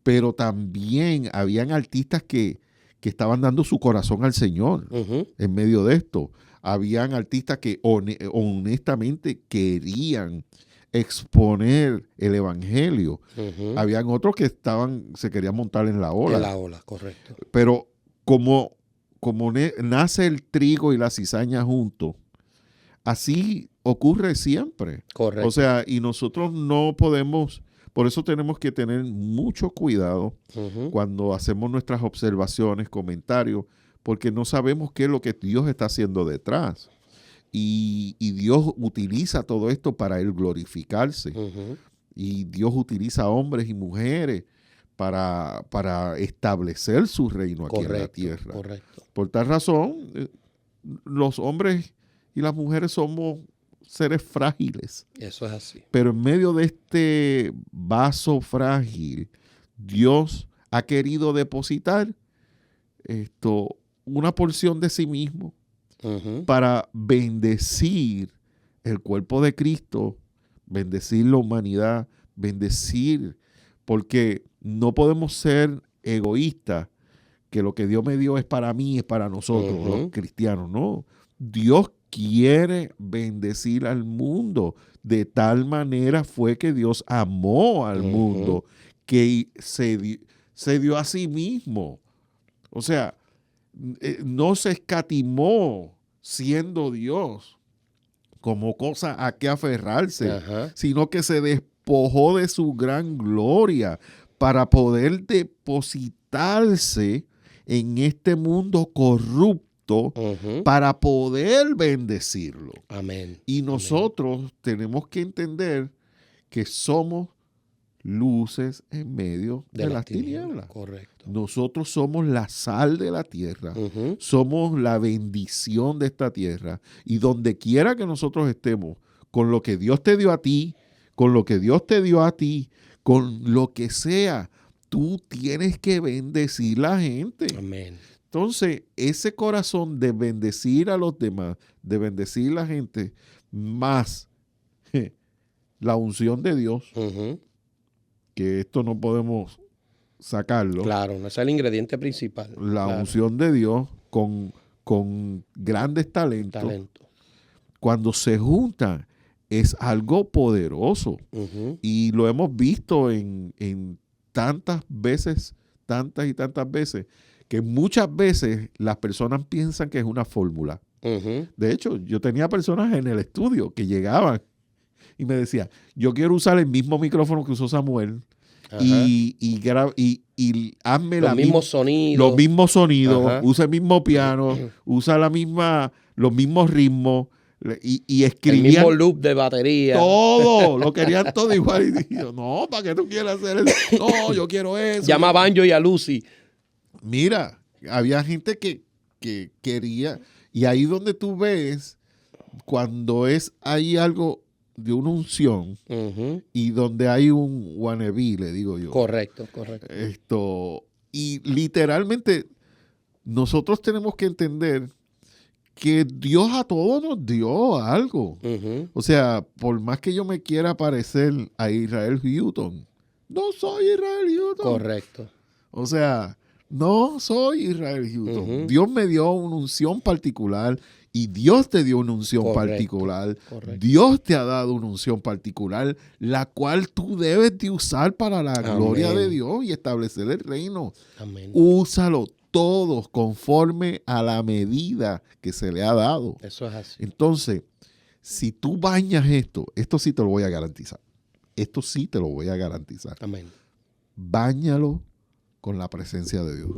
pero también habían artistas que estaban dando su corazón al Señor, uh-huh, en medio de esto. Habían artistas que honestamente querían exponer el evangelio. Uh-huh. Habían otros que se querían montar en la ola. En la ola, correcto. Pero como nace el trigo y la cizaña juntos, así ocurre siempre. Correcto. O sea, y nosotros no podemos, por eso tenemos que tener mucho cuidado, uh-huh, cuando hacemos nuestras observaciones, comentarios, porque no sabemos qué es lo que Dios está haciendo detrás. Y Dios utiliza todo esto para Él glorificarse. Y Dios utiliza hombres y mujeres para establecer su reino aquí en la tierra. Correcto. Por tal razón, los hombres y las mujeres somos seres frágiles. Eso es así. Pero en medio de este vaso frágil, Dios ha querido depositar una porción de sí mismo para bendecir el cuerpo de Cristo, bendecir la humanidad, bendecir, porque no podemos ser egoístas, que lo que Dios me dio es para mí, es para nosotros, los cristianos, no. Dios quiere bendecir al mundo. De tal manera fue que Dios amó al mundo, que se dio a sí mismo. O sea, no se escatimó siendo Dios como cosa a que aferrarse, sino que se despojó de su gran gloria para poder depositarse en este mundo corrupto, para poder bendecirlo. Amén. Y nosotros tenemos que entender que somos luces en medio de las tinieblas. Correcto. Nosotros somos la sal de la tierra, somos la bendición de esta tierra. Y donde quiera que nosotros estemos, con lo que Dios te dio a ti, con lo que Dios te dio a ti, con lo que sea, tú tienes que bendecir a la gente. Amén. Entonces, ese corazón de bendecir a los demás, de bendecir a la gente, más la unción de Dios, que esto no podemos sacarlo. Claro, no es el ingrediente principal. La unción de Dios con grandes talentos, cuando se juntan, es algo poderoso. Y lo hemos visto en tantas y tantas veces, que muchas veces las personas piensan que es una fórmula. De hecho, yo tenía personas en el estudio que llegaban y me decían, yo quiero usar el mismo micrófono que usó Samuel y hazme los mismos sonidos, usa el mismo piano, usa los mismos ritmos. Y escribían el mismo loop de batería. Todo, lo querían todo igual. Y yo, no, ¿para qué tú quieres hacer eso? No, yo quiero eso. Llama a Banjo y a Lucy. Mira, había gente que quería, y ahí donde tú ves, cuando hay algo de una unción y donde hay un wannabe, le digo yo. Correcto. Y literalmente nosotros tenemos que entender que Dios a todos nos dio algo. O sea, por más que yo me quiera parecer a Israel Houghton, no soy Israel Houghton. Correcto. O sea, no soy Israel Houghton. Dios me dio una unción particular y Dios te dio una unción particular. Dios te ha dado una unción particular, la cual tú debes de usar para la gloria de Dios y establecer el reino. Amén. Úsalo todos conforme a la medida que se le ha dado. Eso es así. Entonces, si tú bañas esto sí te lo voy a garantizar. Esto sí te lo voy a garantizar. Amén. Báñalo con la presencia de Dios.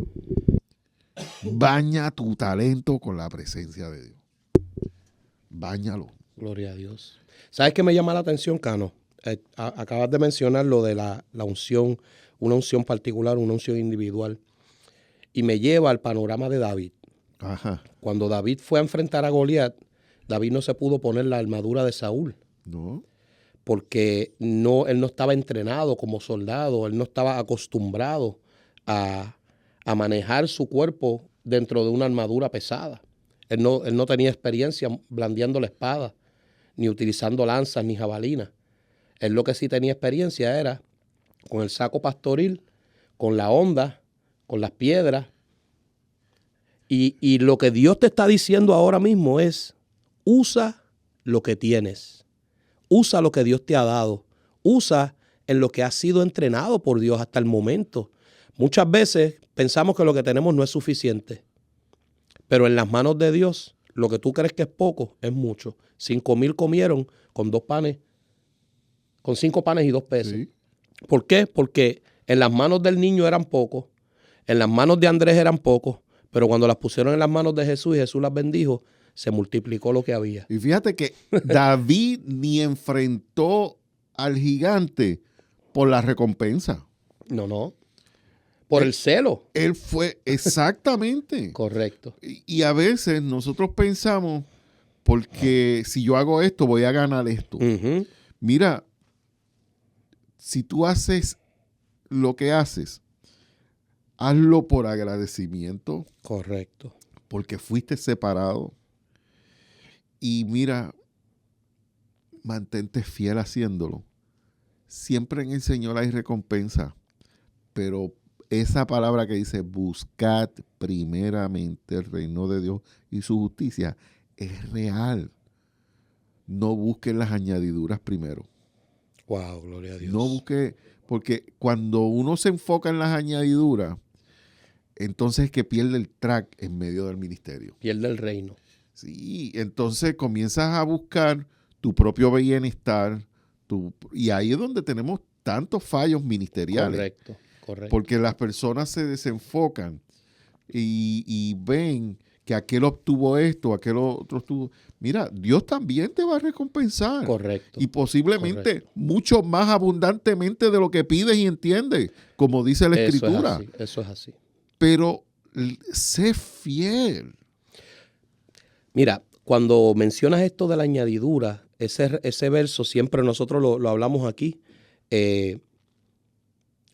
Baña tu talento con la presencia de Dios. Báñalo. Gloria a Dios. ¿Sabes qué me llama la atención, Cano? Acabas de mencionar lo de la unción, una unción particular, una unción individual. Y me lleva al panorama de David. Cuando David fue a enfrentar a Goliat, David no se pudo poner la armadura de Saúl. No. Porque él no estaba entrenado como soldado, él no estaba acostumbrado a manejar su cuerpo dentro de una armadura pesada. Él no tenía experiencia blandiendo la espada, ni utilizando lanzas, ni jabalinas. Él lo que sí tenía experiencia era con el saco pastoril, con la honda, con las piedras. Y lo que Dios te está diciendo ahora mismo es, usa lo que tienes. Usa lo que Dios te ha dado. Usa en lo que has sido entrenado por Dios hasta el momento. Muchas veces pensamos que lo que tenemos no es suficiente. Pero en las manos de Dios, lo que tú crees que es poco, es mucho. 5,000 comieron con 2 panes, con 5 panes y 2 peces. Sí. ¿Por qué? Porque en las manos del niño eran pocos, en las manos de Andrés eran pocos, Pero cuando las pusieron en las manos de Jesús y Jesús las bendijo, se multiplicó lo que había. Y fíjate que David ni enfrentó al gigante por la recompensa. No. Por el celo. Él fue exactamente. Correcto. Y a veces nosotros pensamos, porque si yo hago esto, voy a ganar esto. Ujú. Mira, si tú haces lo que haces, hazlo por agradecimiento, Correcto. porque fuiste separado. Y mira, mantente fiel haciéndolo. Siempre en el Señor hay recompensa, pero esa palabra que dice buscad primeramente el reino de Dios y su justicia es real. No busquen las añadiduras primero. Wow, gloria a Dios. No busque, porque cuando uno se enfoca en las añadiduras, entonces es que pierde el track en medio del ministerio. Pierde el reino. Sí, entonces comienzas a buscar tu propio bienestar, y ahí es donde tenemos tantos fallos ministeriales. Correcto. Porque las personas se desenfocan y ven que aquel obtuvo esto, aquel otro obtuvo. Mira, Dios también te va a recompensar. Correcto. Y posiblemente mucho más abundantemente de lo que pides y entiendes, como dice la Escritura. Eso es así. Pero sé fiel. Mira, cuando mencionas esto de la añadidura, ese verso siempre nosotros lo hablamos aquí.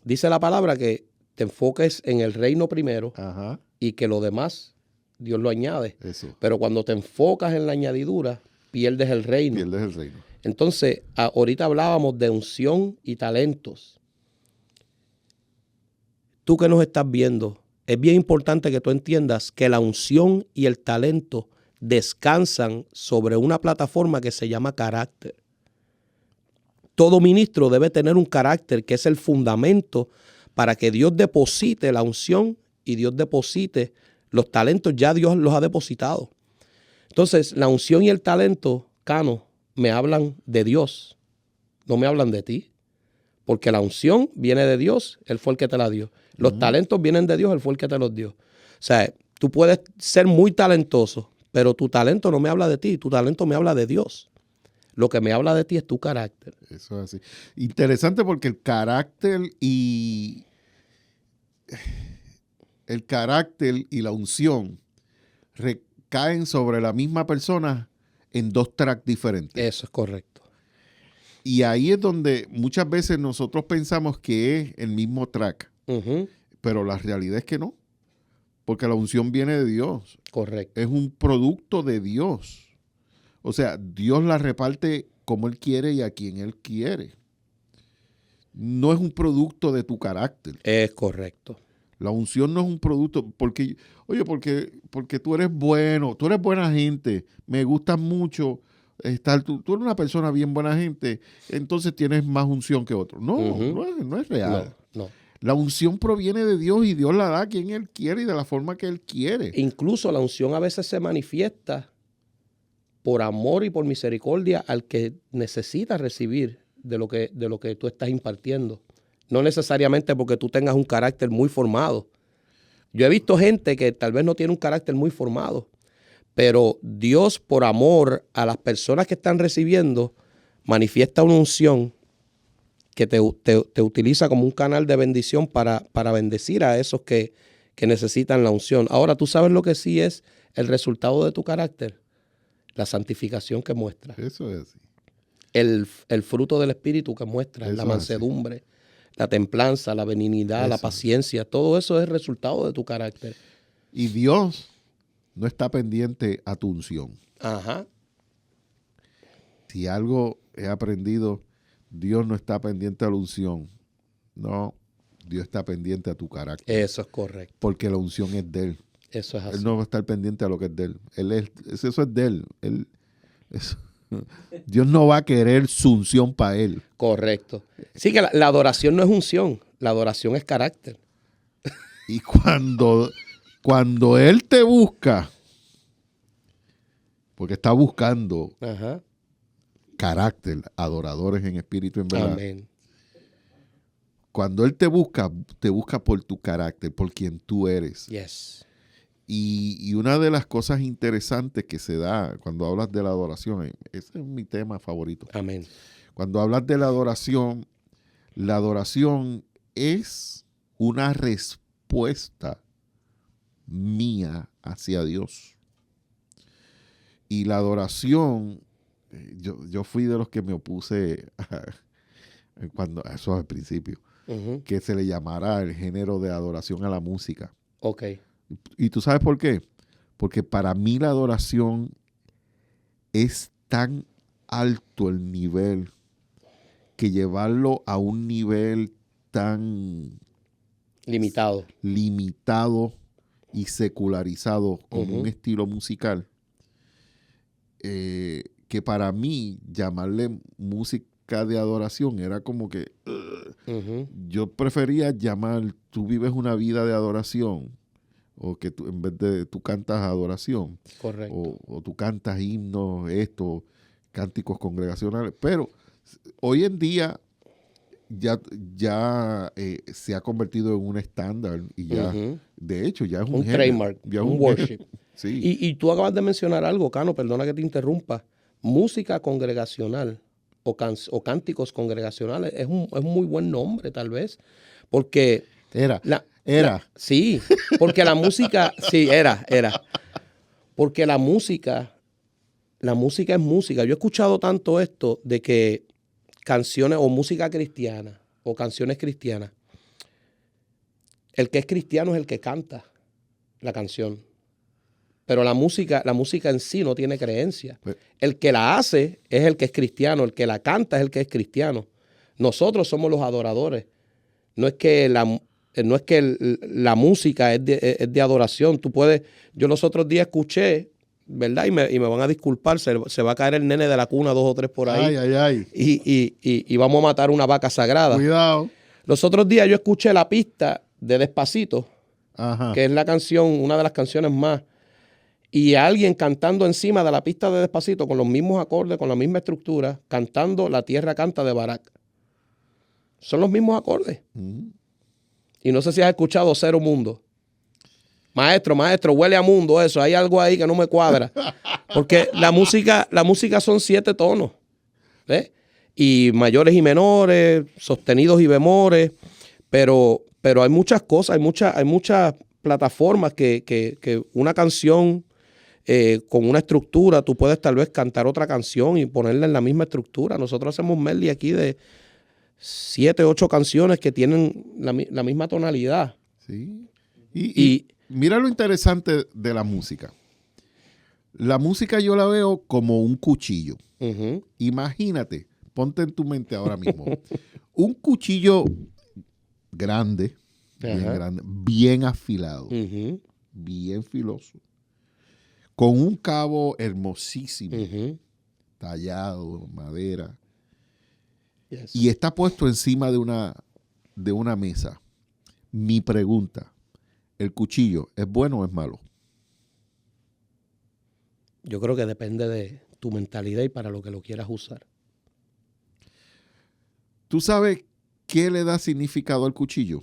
Dice la palabra que te enfoques en el reino primero Ajá. y que lo demás Dios lo añade. Eso. Pero cuando te enfocas en la añadidura, pierdes el reino. Pierdes el reino. Entonces, ahorita hablábamos de unción y talentos. Tú que nos estás viendo, es bien importante que tú entiendas que la unción y el talento descansan sobre una plataforma que se llama carácter. Todo ministro debe tener un carácter que es el fundamento para que Dios deposite la unción y Dios deposite los talentos. Ya Dios los ha depositado. Entonces, la unción y el talento, Cano, me hablan de Dios, no me hablan de ti. Porque la unción viene de Dios, Él fue el que te la dio. Los talentos vienen de Dios, Él fue el que te los dio. O sea, tú puedes ser muy talentoso, pero tu talento no me habla de ti, tu talento me habla de Dios. Lo que me habla de ti es tu carácter. Eso es así. Interesante porque el carácter y la unción recaen sobre la misma persona en dos tracks diferentes. Eso es correcto. Y ahí es donde muchas veces nosotros pensamos que es el mismo track, pero la realidad es que no, porque la unción viene de Dios. Correcto. Es un producto de Dios. O sea, Dios la reparte como Él quiere y a quien Él quiere. No es un producto de tu carácter. Es correcto. La unción no es un producto, porque tú eres bueno, tú eres buena gente, me gustas mucho, tú eres una persona bien buena gente, entonces tienes más unción que otro. No, no es real. No. La unción proviene de Dios y Dios la da a quien Él quiere y de la forma que Él quiere. Incluso la unción a veces se manifiesta por amor y por misericordia al que necesita recibir de lo que tú estás impartiendo. No necesariamente porque tú tengas un carácter muy formado. Yo he visto gente que tal vez no tiene un carácter muy formado, pero Dios, por amor a las personas que están recibiendo, manifiesta una unción que te utiliza como un canal de bendición para bendecir a esos que necesitan la unción. Ahora, ¿tú sabes lo que sí es el resultado de tu carácter? La santificación que muestra. Eso es así. El fruto del Espíritu que muestra, Eso la mansedumbre, la templanza, la benignidad, la paciencia. Todo eso es el resultado de tu carácter. Y Dios no está pendiente a tu unción. Ajá. Si algo he aprendido, Dios no está pendiente a la unción. No, Dios está pendiente a tu carácter. Eso es correcto. Porque la unción es de Él. Eso es así. Él no va a estar pendiente a lo que es de Él. Eso es de Él. Dios no va a querer su unción para Él. Correcto. Sí, que la adoración no es unción, la adoración es carácter. Y cuando Él te busca, porque está buscando carácter, adoradores en espíritu y en verdad. Amén. Cuando Él te busca por tu carácter, por quien tú eres. Yes. Y una de las cosas interesantes que se da cuando hablas de la adoración, ese es mi tema favorito. Amén. Cuando hablas de la adoración es una respuesta mía hacia Dios. Y la adoración, yo fui de los que me opuse eso al principio, que se le llamara el género de adoración a la música. Ok. ¿Y tú sabes por qué? Porque para mí la adoración es tan alto el nivel que llevarlo a un nivel tan limitado y secularizado como un estilo musical, que para mí llamarle música de adoración era como que yo prefería llamar tú vives una vida de adoración, o que tú, en vez de tú cantas adoración, correcto, o tú cantas himnos, cánticos congregacionales, pero hoy en día ya se ha convertido en un estándar y ya, de hecho, ya es un trademark, un worship. Sí. Y tú acabas de mencionar algo, Cano, perdona que te interrumpa. Música congregacional o cánticos congregacionales es un muy buen nombre, tal vez, porque Era. Sí, porque la música, sí, era. Porque la música es música. Yo he escuchado tanto esto de que canciones o música cristiana o canciones cristianas, el que es cristiano es el que canta la canción. Pero la música en sí no tiene creencia. El que la hace es el que es cristiano, el que la canta es el que es cristiano. Nosotros somos los adoradores. No es que la música es de adoración. Yo los otros días escuché, ¿verdad? Y me van a disculpar, se va a caer el nene de la cuna 2 o 3 por ahí. Ay. Y vamos a matar una vaca sagrada. Cuidado. Los otros días yo escuché la pista de Despacito, Ajá, que es la canción, una de las canciones más. Y alguien cantando encima de la pista de Despacito con los mismos acordes, con la misma estructura, cantando La Tierra Canta de Barak. Son los mismos acordes. Y no sé si has escuchado Cero Mundo. Maestro, huele a mundo eso. Hay algo ahí que no me cuadra. Porque la música son 7 tonos. ¿Ves? Y mayores y menores, sostenidos y bemores. Pero hay muchas cosas, hay muchas plataformas que una canción con una estructura, tú puedes tal vez cantar otra canción y ponerla en la misma estructura. Nosotros hacemos medley aquí de 7, 8 canciones que tienen la misma tonalidad. Sí. Y mira lo interesante de la música. La música yo la veo como un cuchillo. Imagínate, ponte en tu mente ahora mismo, un cuchillo grande, bien afilado, bien filoso, con un cabo hermosísimo, tallado, madera. Yes. Y está puesto encima de una mesa. Mi pregunta, ¿el cuchillo es bueno o es malo? Yo creo que depende de tu mentalidad y para lo que lo quieras usar. ¿Tú sabes qué le da significado al cuchillo?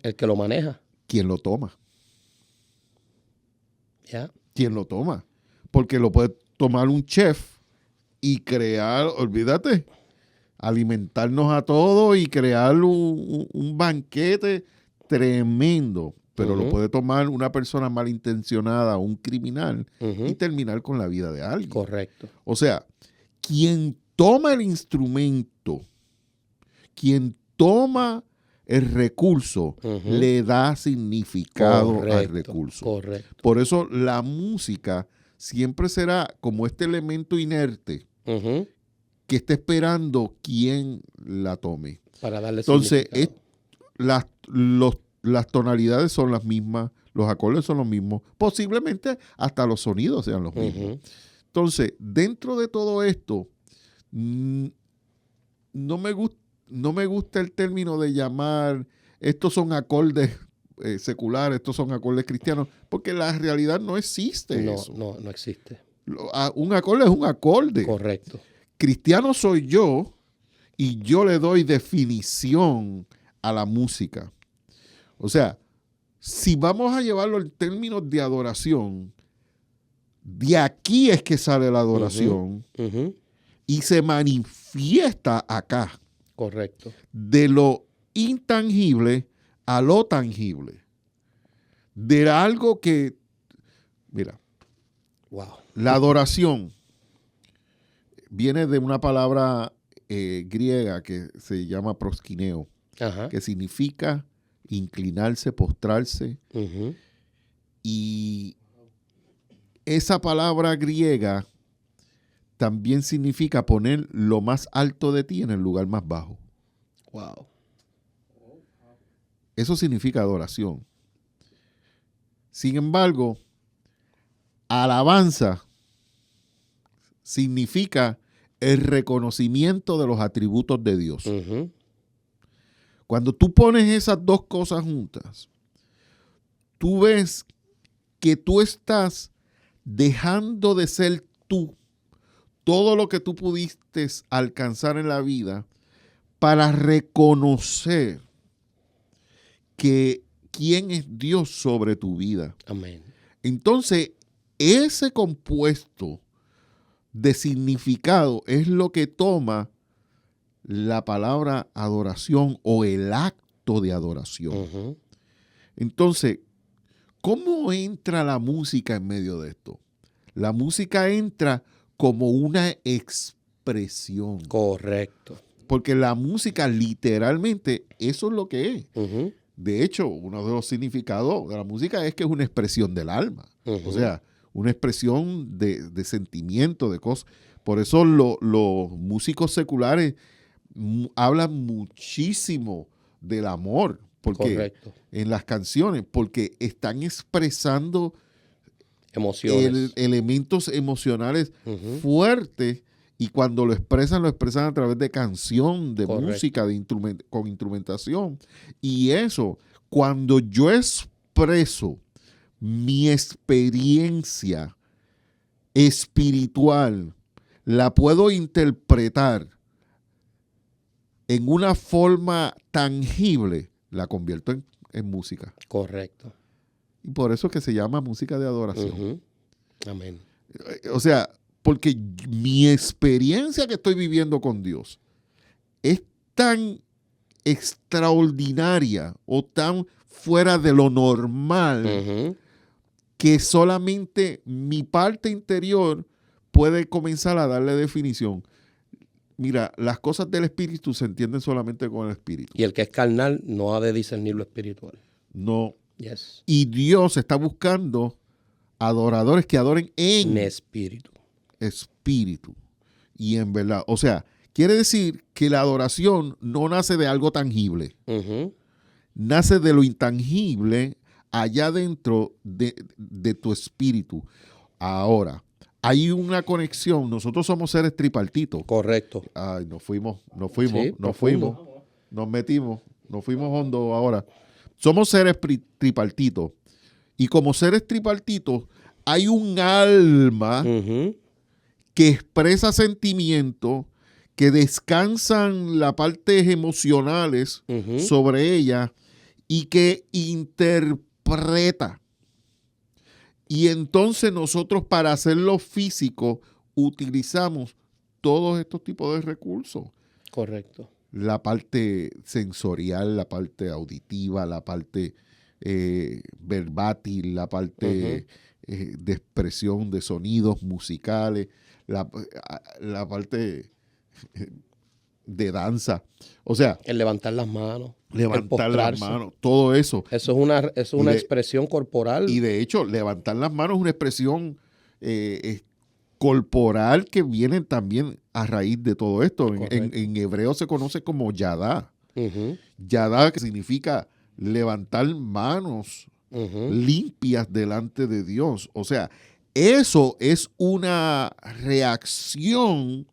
El que lo maneja. ¿Quién lo toma? ¿Ya? ¿Quién lo toma? Porque lo puede tomar un chef y crear, olvídate, alimentarnos a todos y crear un banquete tremendo. Pero lo puede tomar una persona malintencionada, un criminal, y terminar con la vida de alguien. Correcto. O sea, quien toma el instrumento, quien toma el recurso, le da significado al recurso. Correcto. Por eso la música siempre será como este elemento inerte que está esperando quien la tome. Para darle Entonces, significado. las tonalidades son las mismas, los acordes son los mismos, posiblemente hasta los sonidos sean los mismos. Entonces, dentro de todo esto, no me gusta el término de llamar estos son acordes seculares, estos son acordes cristianos, porque la realidad no existe eso. No existe. Un acorde es un acorde. Correcto. Cristiano soy yo y yo le doy definición a la música. O sea, si vamos a llevarlo en términos de adoración, de aquí es que sale la adoración y se manifiesta acá. Correcto. De lo intangible a lo tangible. De algo que, mira, Wow. la adoración viene de una palabra griega que se llama proskineo, Ajá. que significa inclinarse, postrarse. Ujú. Y esa palabra griega también significa poner lo más alto de ti en el lugar más bajo. Wow. Eso significa adoración. Sin embargo, alabanza significa el reconocimiento de los atributos de Dios. Ujú. Cuando tú pones esas dos cosas juntas, tú ves que tú estás dejando de ser tú, todo lo que tú pudiste alcanzar en la vida, para reconocer que quién es Dios sobre tu vida. Amén. Entonces, ese compuesto de significado es lo que toma la palabra adoración o el acto de adoración. Ujú. Entonces, ¿cómo entra la música en medio de esto? La música entra como una expresión. Correcto. Porque la música literalmente, eso es lo que es. Ujú. De hecho, uno de los significados de la música es que es una expresión del alma. Ujú. O sea, una expresión de sentimiento, de cosas. Por eso los músicos seculares hablan muchísimo del amor. Porque Correcto. en las canciones, porque están expresando Emociones. elementos emocionales Ujú. fuertes, y cuando lo expresan a través de canción, de Correcto. música, con instrumentación. Y eso, cuando yo expreso mi experiencia espiritual, la puedo interpretar en una forma tangible, la convierto en música. Correcto. Y por eso es que se llama música de adoración. Ujú. Amén. O sea, porque mi experiencia que estoy viviendo con Dios es tan extraordinaria o tan fuera de lo normal Ujú. que solamente mi parte interior puede comenzar a darle definición. Mira, las cosas del espíritu se entienden solamente con el espíritu. Y el que es carnal no ha de discernir lo espiritual. No. Yes. Y Dios está buscando adoradores que adoren en En espíritu. espíritu y en verdad. O sea, quiere decir que la adoración no nace de algo tangible, Ujú. nace de lo intangible allá dentro de tu espíritu. Ahora, hay una conexión. Nosotros somos seres tripartitos. Correcto. Ay, nos fuimos, Sí, nos profundo. fuimos, nos metimos, nos fuimos hondo ahora. Somos seres tripartitos. Y como seres tripartitos, hay un alma Ujú. que expresa sentimientos, que descansan las partes emocionales Ujú. sobre ella y que interpreta. Y entonces nosotros, para hacerlo físico, utilizamos todos estos tipos de recursos. Correcto. La parte sensorial, la parte auditiva, la parte verbátil, la parte de expresión de sonidos musicales, la parte de danza. O sea, El levantar las manos. levantar el las postrarse. manos, todo eso. Eso es una Y de- expresión corporal. Y de hecho, levantar las manos es una expresión corporal que viene también a raíz de todo esto. Correcto. En hebreo se conoce como yadá. Ujú. Yadá, que significa levantar manos Ujú. limpias delante de Dios. O sea, eso es una reacción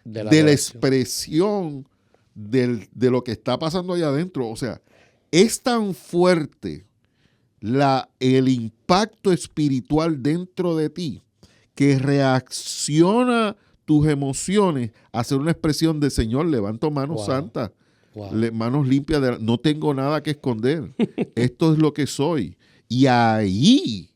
De de la adoración. expresión de lo que está pasando allá adentro. O sea, es tan fuerte el impacto espiritual dentro de ti que reacciona tus emociones a hacer una expresión de Señor, levanto manos Wow. santas. Wow. Manos limpias, no tengo nada que esconder. Esto es lo que soy. Y ahí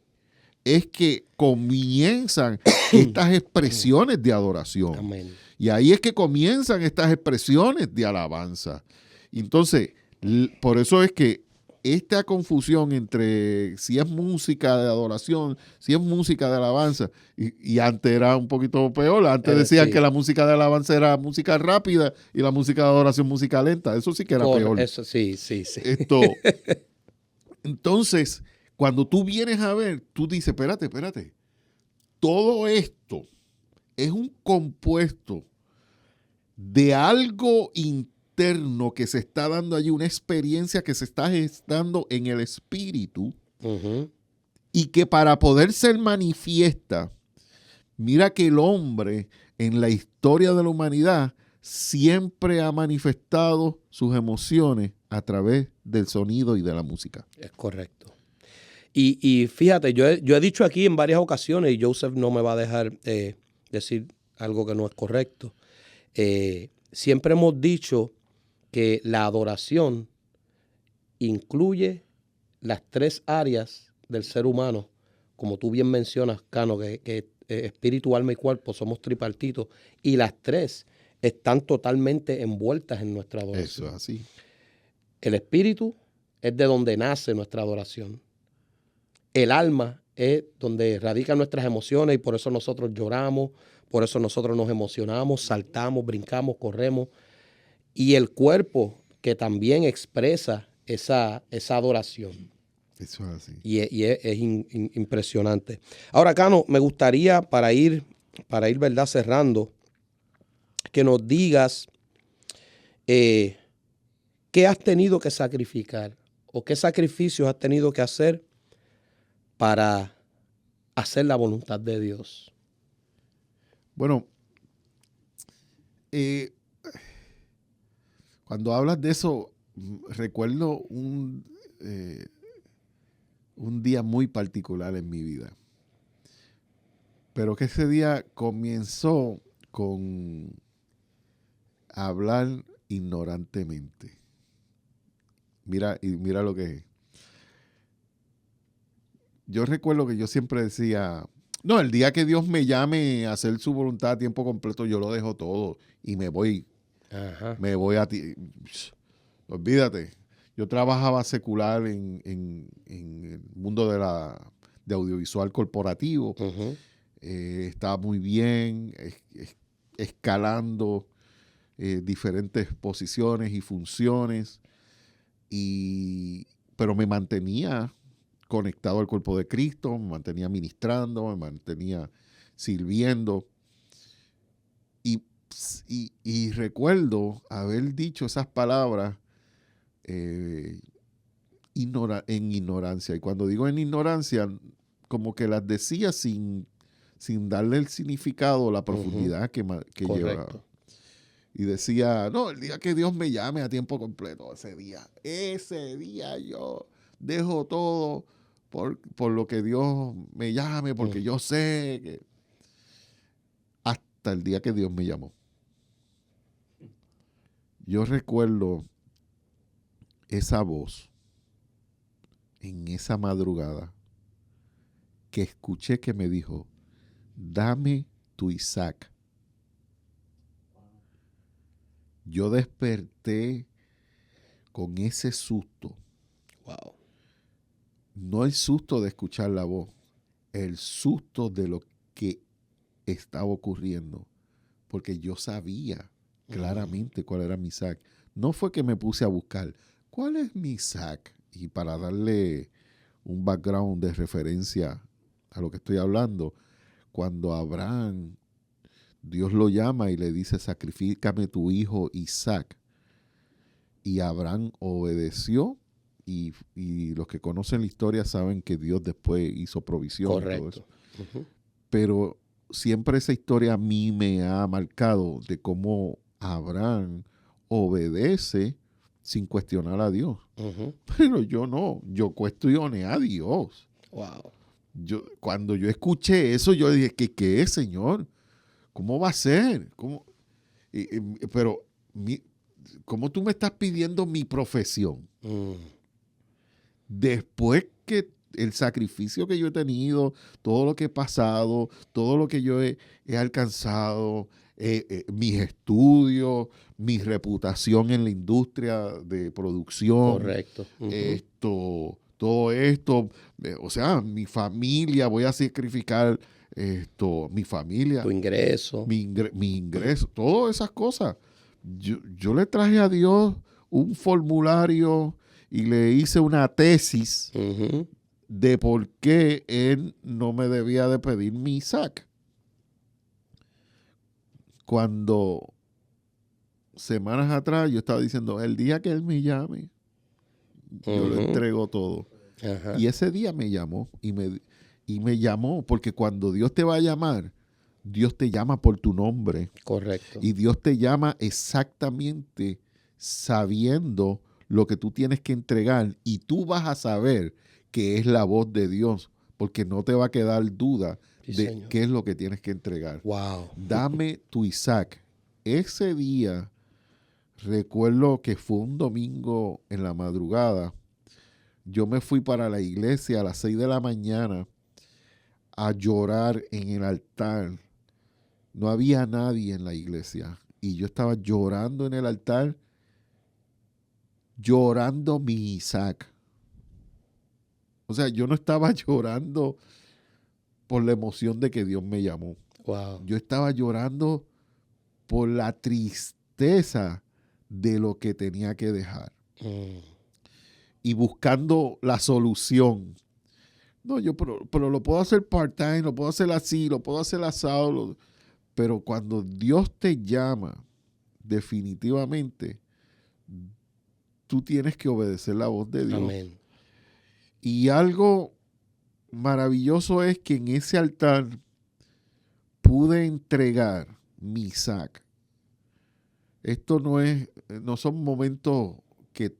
es que comienzan estas expresiones de adoración. Amén. Y ahí es que comienzan estas expresiones de alabanza. Entonces, por eso es que esta confusión entre si es música de adoración, si es música de alabanza, y antes era un poquito peor, antes decían sí. que la música de alabanza era música rápida y la música de adoración música lenta. Eso sí que era peor. Eso sí. Entonces, cuando tú vienes a ver, tú dices, espérate. Todo esto es un compuesto de algo interno que se está dando allí, una experiencia que se está gestando en el espíritu y que para poder ser manifiesta, mira que el hombre en la historia de la humanidad siempre ha manifestado sus emociones a través del sonido y de la música. Es correcto. Y fíjate, yo he dicho aquí en varias ocasiones, y Joseph no me va a dejar decir algo que no es correcto. Siempre hemos dicho que la adoración incluye las 3 áreas del ser humano, como tú bien mencionas, Cano, que espíritu, alma y cuerpo somos tripartitos, y las 3 están totalmente envueltas en nuestra adoración. Eso es así. El espíritu es de donde nace nuestra adoración. El alma es donde radican nuestras emociones y por eso nosotros lloramos, por eso nosotros nos emocionamos, saltamos, brincamos, corremos. Y el cuerpo que también expresa esa adoración. Eso es así. Y es impresionante. Ahora, Cano, me gustaría para ir, ¿verdad?, cerrando, que nos digas qué has tenido que sacrificar o qué sacrificios has tenido que hacer para hacer la voluntad de Dios. Bueno, cuando hablas de eso, recuerdo un día muy particular en mi vida. Pero que ese día comenzó con hablar ignorantemente. Mira lo que es. Yo recuerdo que yo siempre decía, no, el día que Dios me llame a hacer su voluntad a tiempo completo, yo lo dejo todo y me voy a ti. Olvídate. Yo trabajaba secular en el mundo de audiovisual corporativo. Estaba muy bien, escalando diferentes posiciones y funciones, pero me mantenía conectado al cuerpo de Cristo, me mantenía ministrando, me mantenía sirviendo. Y recuerdo haber dicho esas palabras en ignorancia. Y cuando digo en ignorancia, como que las decía sin darle el significado, la profundidad que llevaba. Y decía, no, el día que Dios me llame a tiempo completo, ese día yo dejo todo por lo que Dios me llame, porque yo sé que... Hasta el día que Dios me llamó. Yo recuerdo esa voz en esa madrugada que escuché que me dijo, dame tu Isaac. Yo desperté con ese susto. Wow. No el susto de escuchar la voz, el susto de lo que estaba ocurriendo, porque yo sabía claramente cuál era mi Isaac. No fue que me puse a buscar cuál es mi Isaac, y para darle un background de referencia a lo que estoy hablando, cuando Abraham, Dios lo llama y le dice, sacrifícame tu hijo Isaac, y Abraham obedeció. Y los que conocen la historia saben que Dios después hizo provisión. Correcto. Todo eso. Pero siempre esa historia a mí me ha marcado de cómo Abraham obedece sin cuestionar a Dios. Pero yo no, yo cuestioné a Dios. Wow. Cuando yo escuché eso, yo dije, ¿qué es, Señor? ¿Cómo va a ser? ¿Cómo? Pero ¿cómo tú me estás pidiendo mi profesión? Después que el sacrificio que yo he tenido, todo lo que he pasado, todo lo que yo he alcanzado, mis estudios, mi reputación en la industria de producción. Correcto. Todo esto, o sea, mi familia, voy a sacrificar mi familia. Tu ingreso. Mi ingreso, todas esas cosas. Yo le traje a Dios un formulario y le hice una tesis de por qué Él no me debía de pedir mi Isaac. Cuando semanas atrás yo estaba diciendo, el día que Él me llame, yo le entrego todo. Ajá. Y ese día me llamó y me llamó porque cuando Dios te va a llamar, Dios te llama por tu nombre. Correcto. Y Dios te llama exactamente sabiendo lo que tú tienes que entregar y tú vas a saber que es la voz de Dios porque no te va a quedar duda de qué es lo que tienes que entregar. Wow. Dame tu Isaac. Ese día, recuerdo que fue un domingo en la madrugada, yo me fui para la iglesia a las 6 de la mañana a llorar en el altar. No había nadie en la iglesia y yo estaba llorando en el altar, llorando mi Isaac. O sea, yo no estaba llorando por la emoción de que Dios me llamó. Wow. Yo estaba llorando por la tristeza de lo que tenía que dejar. Y buscando la solución. No, pero lo puedo hacer part-time, lo puedo hacer así, lo puedo hacer asado. Pero cuando Dios te llama, definitivamente, tú tienes que obedecer la voz de Dios. Amén. Y algo maravilloso es que en ese altar pude entregar mi Isaac. Esto no son momentos que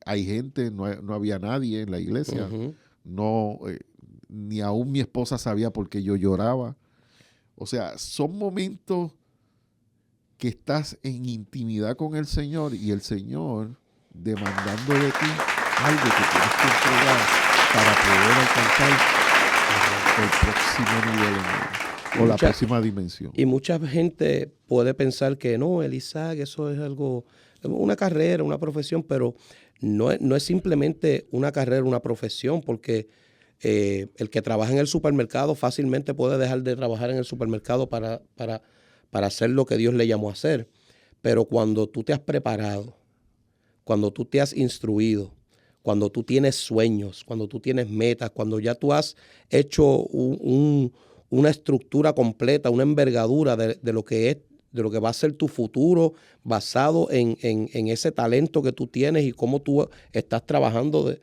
hay gente, no había nadie en la iglesia. No, ni aún mi esposa sabía por qué yo lloraba. O sea, son momentos que estás en intimidad con el Señor y el Señor demandando de ti algo que tienes que entregar para poder alcanzar el próximo nivel o la próxima dimensión. Y mucha gente puede pensar que no, el Isaac, eso es algo, una carrera, una profesión, pero no es simplemente una carrera, una profesión, porque el que trabaja en el supermercado fácilmente puede dejar de trabajar en el supermercado para hacer lo que Dios le llamó a hacer. Pero cuando tú te has preparado, cuando tú te has instruido, cuando tú tienes sueños, cuando tú tienes metas, cuando ya tú has hecho una estructura completa, una envergadura de lo que va a ser tu futuro basado en ese talento que tú tienes y cómo tú estás trabajando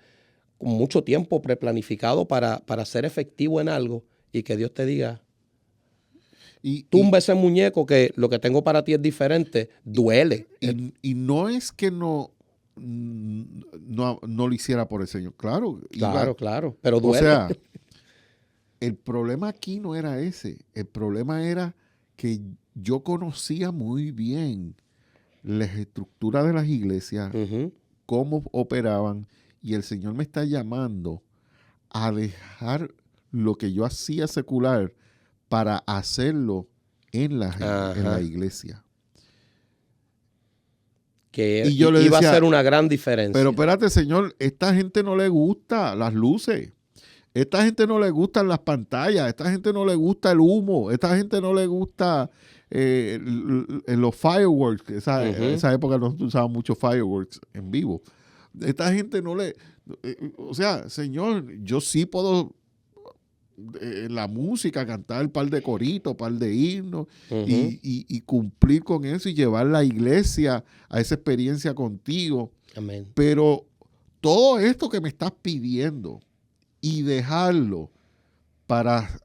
con mucho tiempo preplanificado para ser efectivo en algo y que Dios te diga, tumba ese muñeco que lo que tengo para ti es diferente, duele. Y no es que no lo hiciera por el Señor. Claro, pero duele. O sea, el problema aquí no era ese. El problema era que yo conocía muy bien las estructuras de las iglesias, cómo operaban, y el Señor me está llamando a dejar lo que yo hacía secular para hacerlo en la iglesia. Que y yo le decía, iba a ser una gran diferencia. Pero espérate, Señor, esta gente no le gusta las luces. Esta gente no le gustan las pantallas. Esta gente no le gusta el humo. Esta gente no le gusta los fireworks. Esa época nosotros usábamos mucho fireworks en vivo. Esta gente no le... o sea, Señor, yo sí puedo la música, cantar un par de coritos, un par de himnos y cumplir con eso y llevar la iglesia a esa experiencia contigo. Amén. Pero todo esto que me estás pidiendo y dejarlo para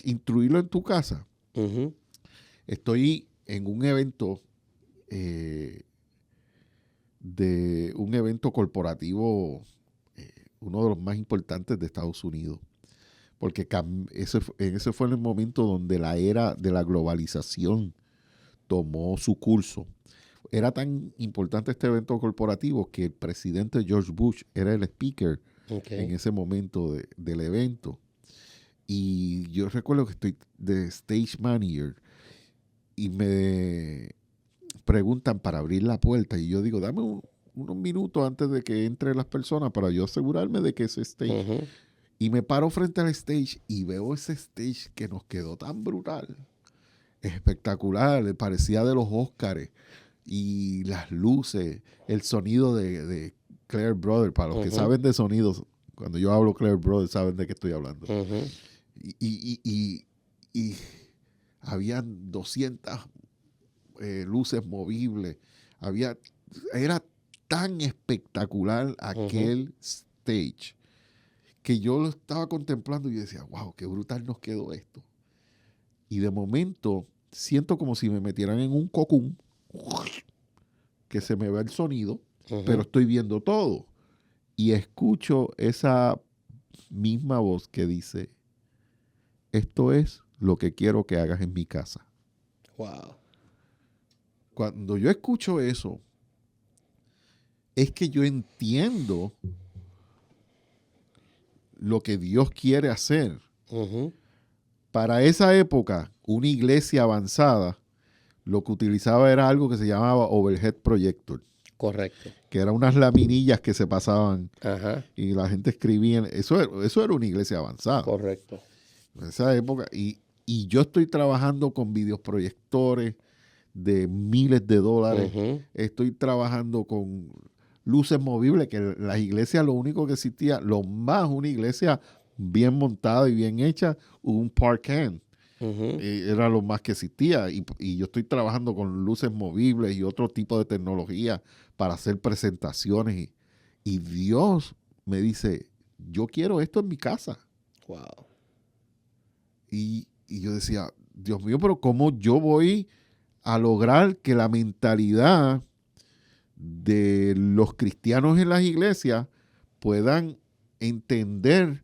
instruirlo en tu casa. Estoy en un evento corporativo, uno de los más importantes de Estados Unidos. Porque ese fue el momento donde la era de la globalización tomó su curso. Era tan importante este evento corporativo que el presidente George Bush era el speaker en ese momento del evento. Y yo recuerdo que estoy de stage manager y me preguntan para abrir la puerta y yo digo, dame unos minutos antes de que entren las personas para yo asegurarme de que ese stage. Y me paro frente al stage y veo ese stage que nos quedó tan brutal, espectacular, parecía de los Óscares. Y las luces, el sonido de Claire Brothers, para los que saben de sonidos, cuando yo hablo Claire Brothers saben de qué estoy hablando. Y habían 200 luces movibles. Era tan espectacular aquel stage que yo lo estaba contemplando y decía, wow, qué brutal nos quedó esto. Y de momento siento como si me metieran en un cocoon, que se me va el sonido, pero estoy viendo todo. Y escucho esa misma voz que dice, esto es lo que quiero que hagas en mi casa. Wow. Cuando yo escucho eso, es que yo entiendo lo que Dios quiere hacer. Para esa época, una iglesia avanzada lo que utilizaba era algo que se llamaba overhead projector. Correcto. Que eran unas laminillas que se pasaban y la gente escribía. Eso era una iglesia avanzada. Correcto. En esa época. Y yo estoy trabajando con videoproyectores de miles de dólares. Estoy trabajando con luces movibles, que en las iglesias lo único que existía, lo más una iglesia bien montada y bien hecha, un park hand. Era lo más que existía y yo estoy trabajando con luces movibles y otro tipo de tecnología para hacer presentaciones y Dios me dice, yo quiero esto en mi casa. Wow. Y yo decía, Dios mío, pero ¿cómo yo voy a lograr que la mentalidad de los cristianos en las iglesias puedan entender,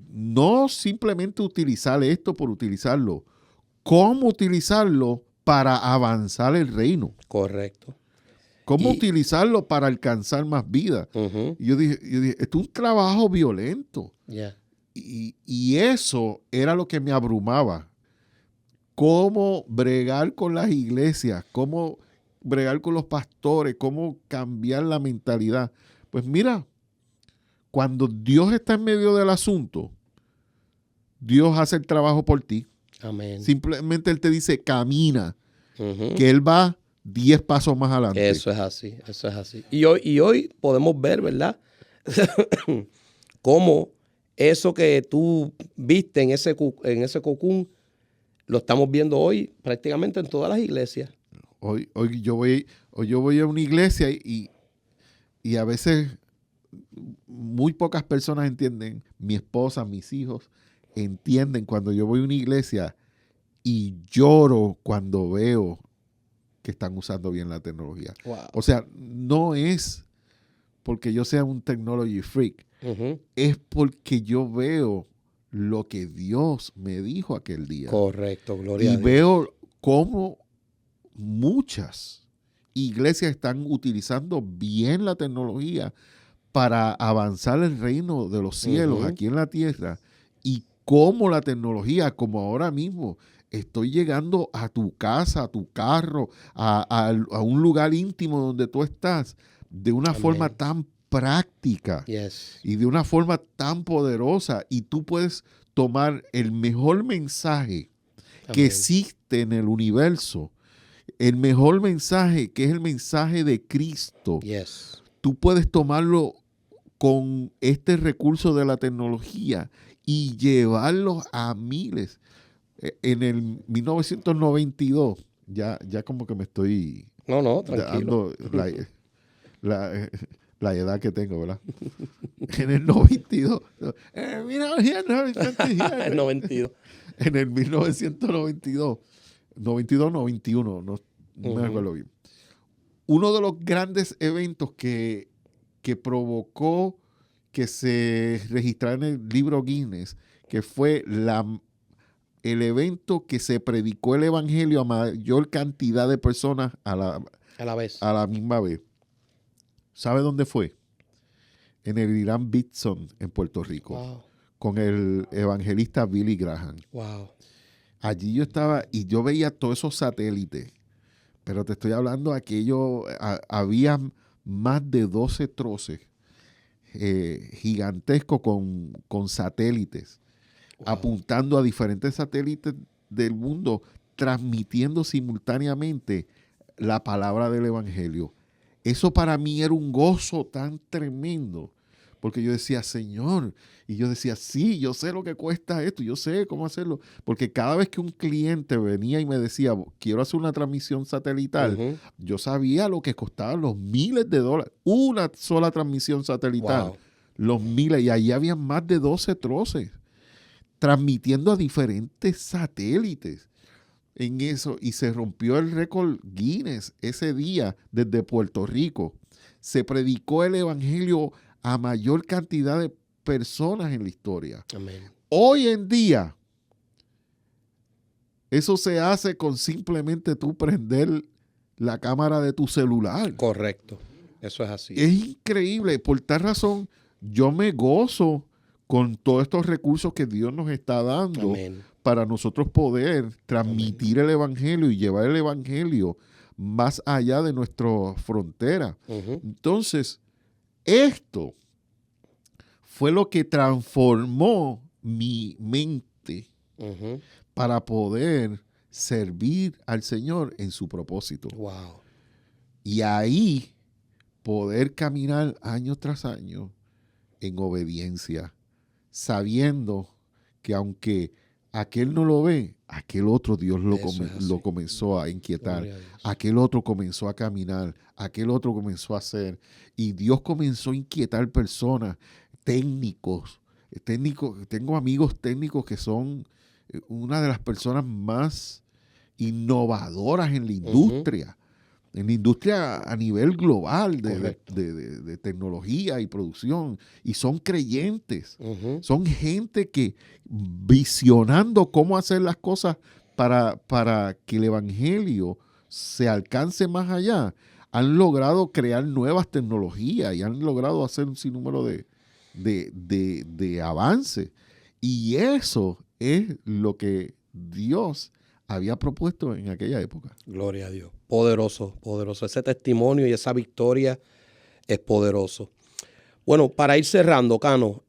no simplemente utilizar esto por utilizarlo, cómo utilizarlo para avanzar el reino? Correcto. ¿Cómo utilizarlo para alcanzar más vida? Y yo dije, esto es un trabajo violento. Y eso era lo que me abrumaba. Cómo bregar con las iglesias, cómo bregar con los pastores, cómo cambiar la mentalidad. Pues mira, cuando Dios está en medio del asunto, Dios hace el trabajo por ti. Amén. Simplemente Él te dice, camina, que Él va 10 pasos más adelante. Eso es así, eso es así. Y hoy podemos ver, ¿verdad? Cómo eso que tú viste en ese cocún, lo estamos viendo hoy prácticamente en todas las iglesias. Hoy yo voy a una iglesia y a veces muy pocas personas entienden, mi esposa, mis hijos, entienden cuando yo voy a una iglesia y lloro cuando veo que están usando bien la tecnología. Wow. O sea, no es porque yo sea un technology freak, es porque yo veo lo que Dios me dijo aquel día. Correcto, gloria a Dios. Y veo cómo muchas iglesias están utilizando bien la tecnología para avanzar el reino de los cielos aquí en la tierra, y cómo la tecnología, como ahora mismo, estoy llegando a tu casa, a tu carro, a un lugar íntimo donde tú estás, de una forma tan práctica y de una forma tan poderosa, y tú puedes tomar el mejor mensaje que existe en el universo, el mejor mensaje que es el mensaje de Cristo. Tú puedes tomarlo con este recurso de la tecnología y llevarlo a miles. En el 1992, ya como que me estoy tranquilo. dando la edad que tengo, ¿verdad? En el 92. En el 1992. 91, no me acuerdo bien. Uno de los grandes eventos que provocó que se registrara en el libro Guinness, que fue el evento que se predicó el evangelio a mayor cantidad de personas A la vez. a la misma vez. ¿Sabe dónde fue? En el Irán Bithorn, en Puerto Rico, Wow. con el evangelista Billy Graham. Wow. Allí yo estaba y yo veía todos esos satélites, pero te estoy hablando aquello, había más de 12 troces gigantescos con satélites, Wow. apuntando a diferentes satélites del mundo, transmitiendo simultáneamente la palabra del evangelio. Eso para mí era un gozo tan tremendo, porque yo decía, Señor, y yo decía, sí, yo sé lo que cuesta esto, yo sé cómo hacerlo, porque cada vez que un cliente venía y me decía, quiero hacer una transmisión satelital, Ujú. yo sabía lo que costaban los miles de dólares, una sola transmisión satelital, Wow. los miles, y allí había más de 12 troces, transmitiendo a diferentes satélites en eso, y se rompió el récord Guinness ese día desde Puerto Rico. Se predicó el evangelio a mayor cantidad de personas en la historia. Amén. Hoy en día, eso se hace con simplemente tú prender la cámara de tu celular. Correcto. Eso es así. Es increíble. Por tal razón, yo me gozo con todos estos recursos que Dios nos está dando Amén. para nosotros poder transmitir el evangelio y llevar el evangelio más allá de nuestra frontera. Ujú. Entonces, esto fue lo que transformó mi mente Ujú. para poder servir al Señor en su propósito. Wow. Y ahí poder caminar año tras año en obediencia, sabiendo que aunque aquel no lo ve, aquel otro Dios Eso es así. lo comenzó a inquietar. Gloria a Dios. Aquel otro comenzó a caminar, aquel otro comenzó a hacer. Y Dios comenzó a inquietar personas, técnicos. Tengo amigos técnicos que son una de las personas más innovadoras en la industria. En la industria a nivel global Correcto. de tecnología y producción. Y son creyentes. Ujú. Son gente que visionando cómo hacer las cosas para que el evangelio se alcance más allá, han logrado crear nuevas tecnologías y han logrado hacer un sinnúmero de avances. Y eso es lo que Dios había propuesto en aquella época. Gloria a Dios. Poderoso, poderoso. Ese testimonio y esa victoria es poderoso. Bueno, para ir cerrando, Cano,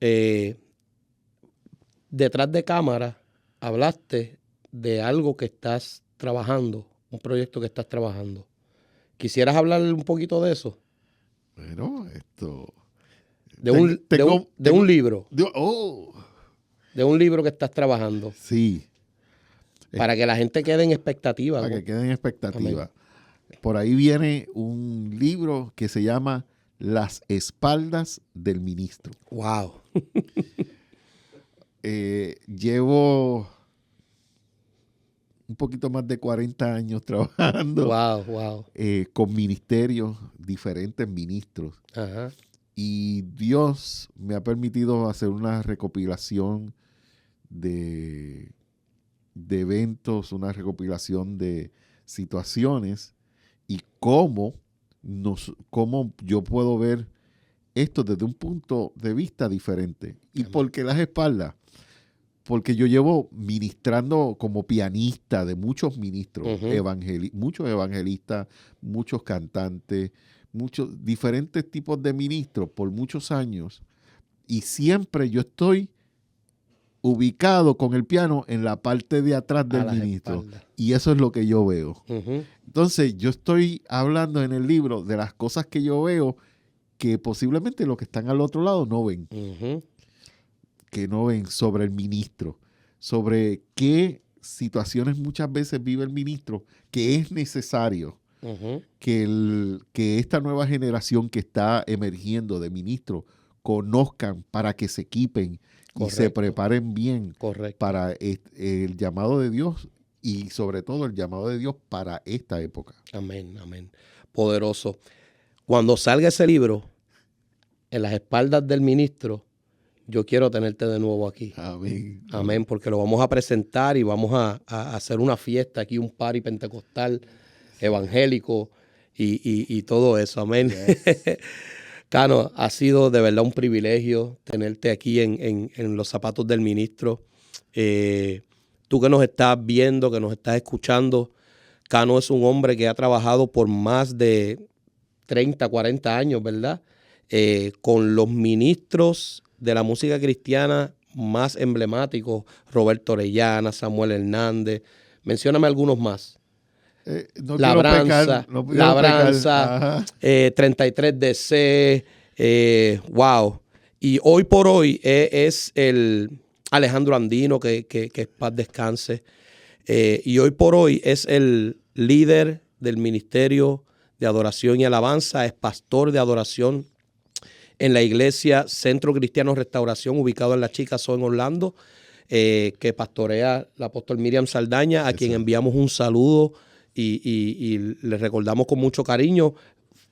detrás de cámara hablaste de algo que estás trabajando, un proyecto que estás trabajando. ¿Quisieras hablar un poquito de eso? Bueno, esto... De un libro. Oh, De un libro que estás trabajando. sí. Para que la gente quede en expectativa. Para ¿no? que queden en expectativa. Por ahí viene un libro que se llama Las espaldas del ministro. Wow. Llevo un poquito más de 40 años trabajando Wow. con ministerios, diferentes ministros. Ajá. Y Dios me ha permitido hacer una recopilación de eventos, una recopilación de situaciones y cómo yo puedo ver esto desde un punto de vista diferente. ¿Y por qué las espaldas? Porque yo llevo ministrando como pianista de muchos ministros, Ujú. muchos evangelistas, muchos cantantes, muchos diferentes tipos de ministros por muchos años. Y siempre yo estoy ubicado con el piano en la parte de atrás del las ministro. espaldas. Y eso es lo que yo veo. Ujú. Entonces, yo estoy hablando en el libro de las cosas que yo veo que posiblemente los que están al otro lado no ven. Ujú. Que no ven sobre el ministro, sobre qué situaciones muchas veces vive el ministro, que es necesario Ujú. que esta nueva generación que está emergiendo de ministros conozcan para que se equipen y se Correcto. preparen bien Correcto. para el llamado de Dios y sobre todo el llamado de Dios para esta época. Amén, amén. Poderoso. Cuando salga ese libro, en las espaldas del ministro, yo quiero tenerte de nuevo aquí. Amén. Amén, porque lo vamos a presentar y vamos a hacer una fiesta aquí, un party pentecostal evangélico, y todo eso. Amén. Yes. Cano, ha sido de verdad un privilegio tenerte aquí en los zapatos del ministro. Tú que nos estás viendo, que nos estás escuchando, Cano es un hombre que ha trabajado por más de 30, 40 años, ¿verdad? Con los ministros de la música cristiana más emblemáticos, Roberto Orellana, Samuel Hernández. Mencióname algunos más. Labranza, 33DC, wow. Y hoy por hoy es el Alejandro Andino, que paz descanse. Y hoy por hoy es el líder del Ministerio de Adoración y Alabanza, es pastor de adoración en la iglesia Centro Cristiano Restauración, ubicado en La Chica en Orlando, que pastorea la apóstol Miriam Saldaña, a quien enviamos un saludo y le recordamos con mucho cariño.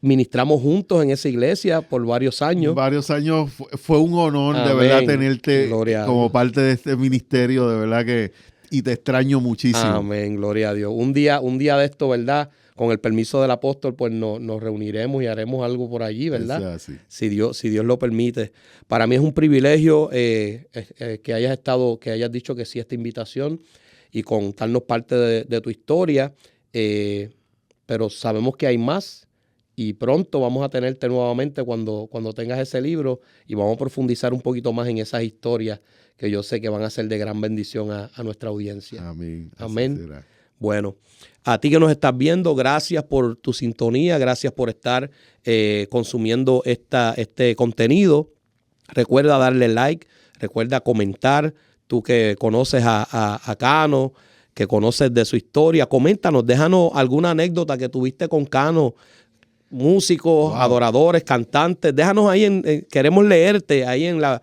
Ministramos juntos en esa iglesia por varios años. Varios años. Fue un honor, amén, de verdad, tenerte como parte de este ministerio, de verdad que, y te extraño muchísimo. Amén, gloria a Dios. Un día de esto, ¿verdad? Con el permiso del apóstol, pues nos reuniremos y haremos algo por allí, ¿verdad? Si Dios lo permite. Para mí es un privilegio que hayas dicho que sí a esta invitación y contarnos parte de tu historia. Pero sabemos que hay más y pronto vamos a tenerte nuevamente cuando tengas ese libro y vamos a profundizar un poquito más en esas historias que yo sé que van a ser de gran bendición a nuestra audiencia. Amén. Amén. Bueno, a ti que nos estás viendo, gracias por tu sintonía, gracias por estar consumiendo este contenido. Recuerda darle like, recuerda comentar. Tú que conoces a Cano, que conoces de su historia, coméntanos, déjanos alguna anécdota que tuviste con Cano, músicos, adoradores, cantantes, déjanos ahí, queremos leerte ahí en la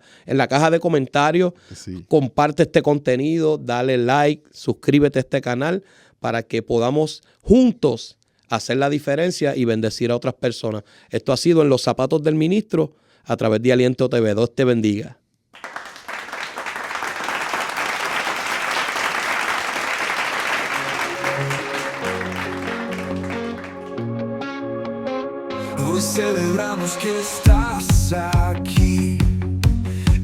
caja de comentarios. Sí. Comparte este contenido, dale like, suscríbete a este canal para que podamos juntos hacer la diferencia y bendecir a otras personas. Esto ha sido En los Zapatos del Ministro a través de Aliento TV. Dios te bendiga. Hoy celebramos que estás aquí.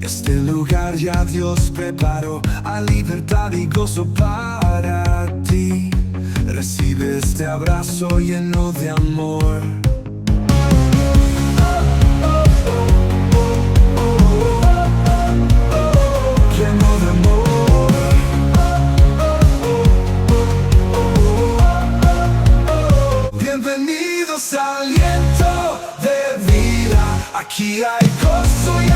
Este lugar ya Dios preparó, a libertad y gozo para ti. Recibe este abrazo lleno de amor. Lleno de amor. Bienvenidos a Aliento de Vida. Aquí hay gozo y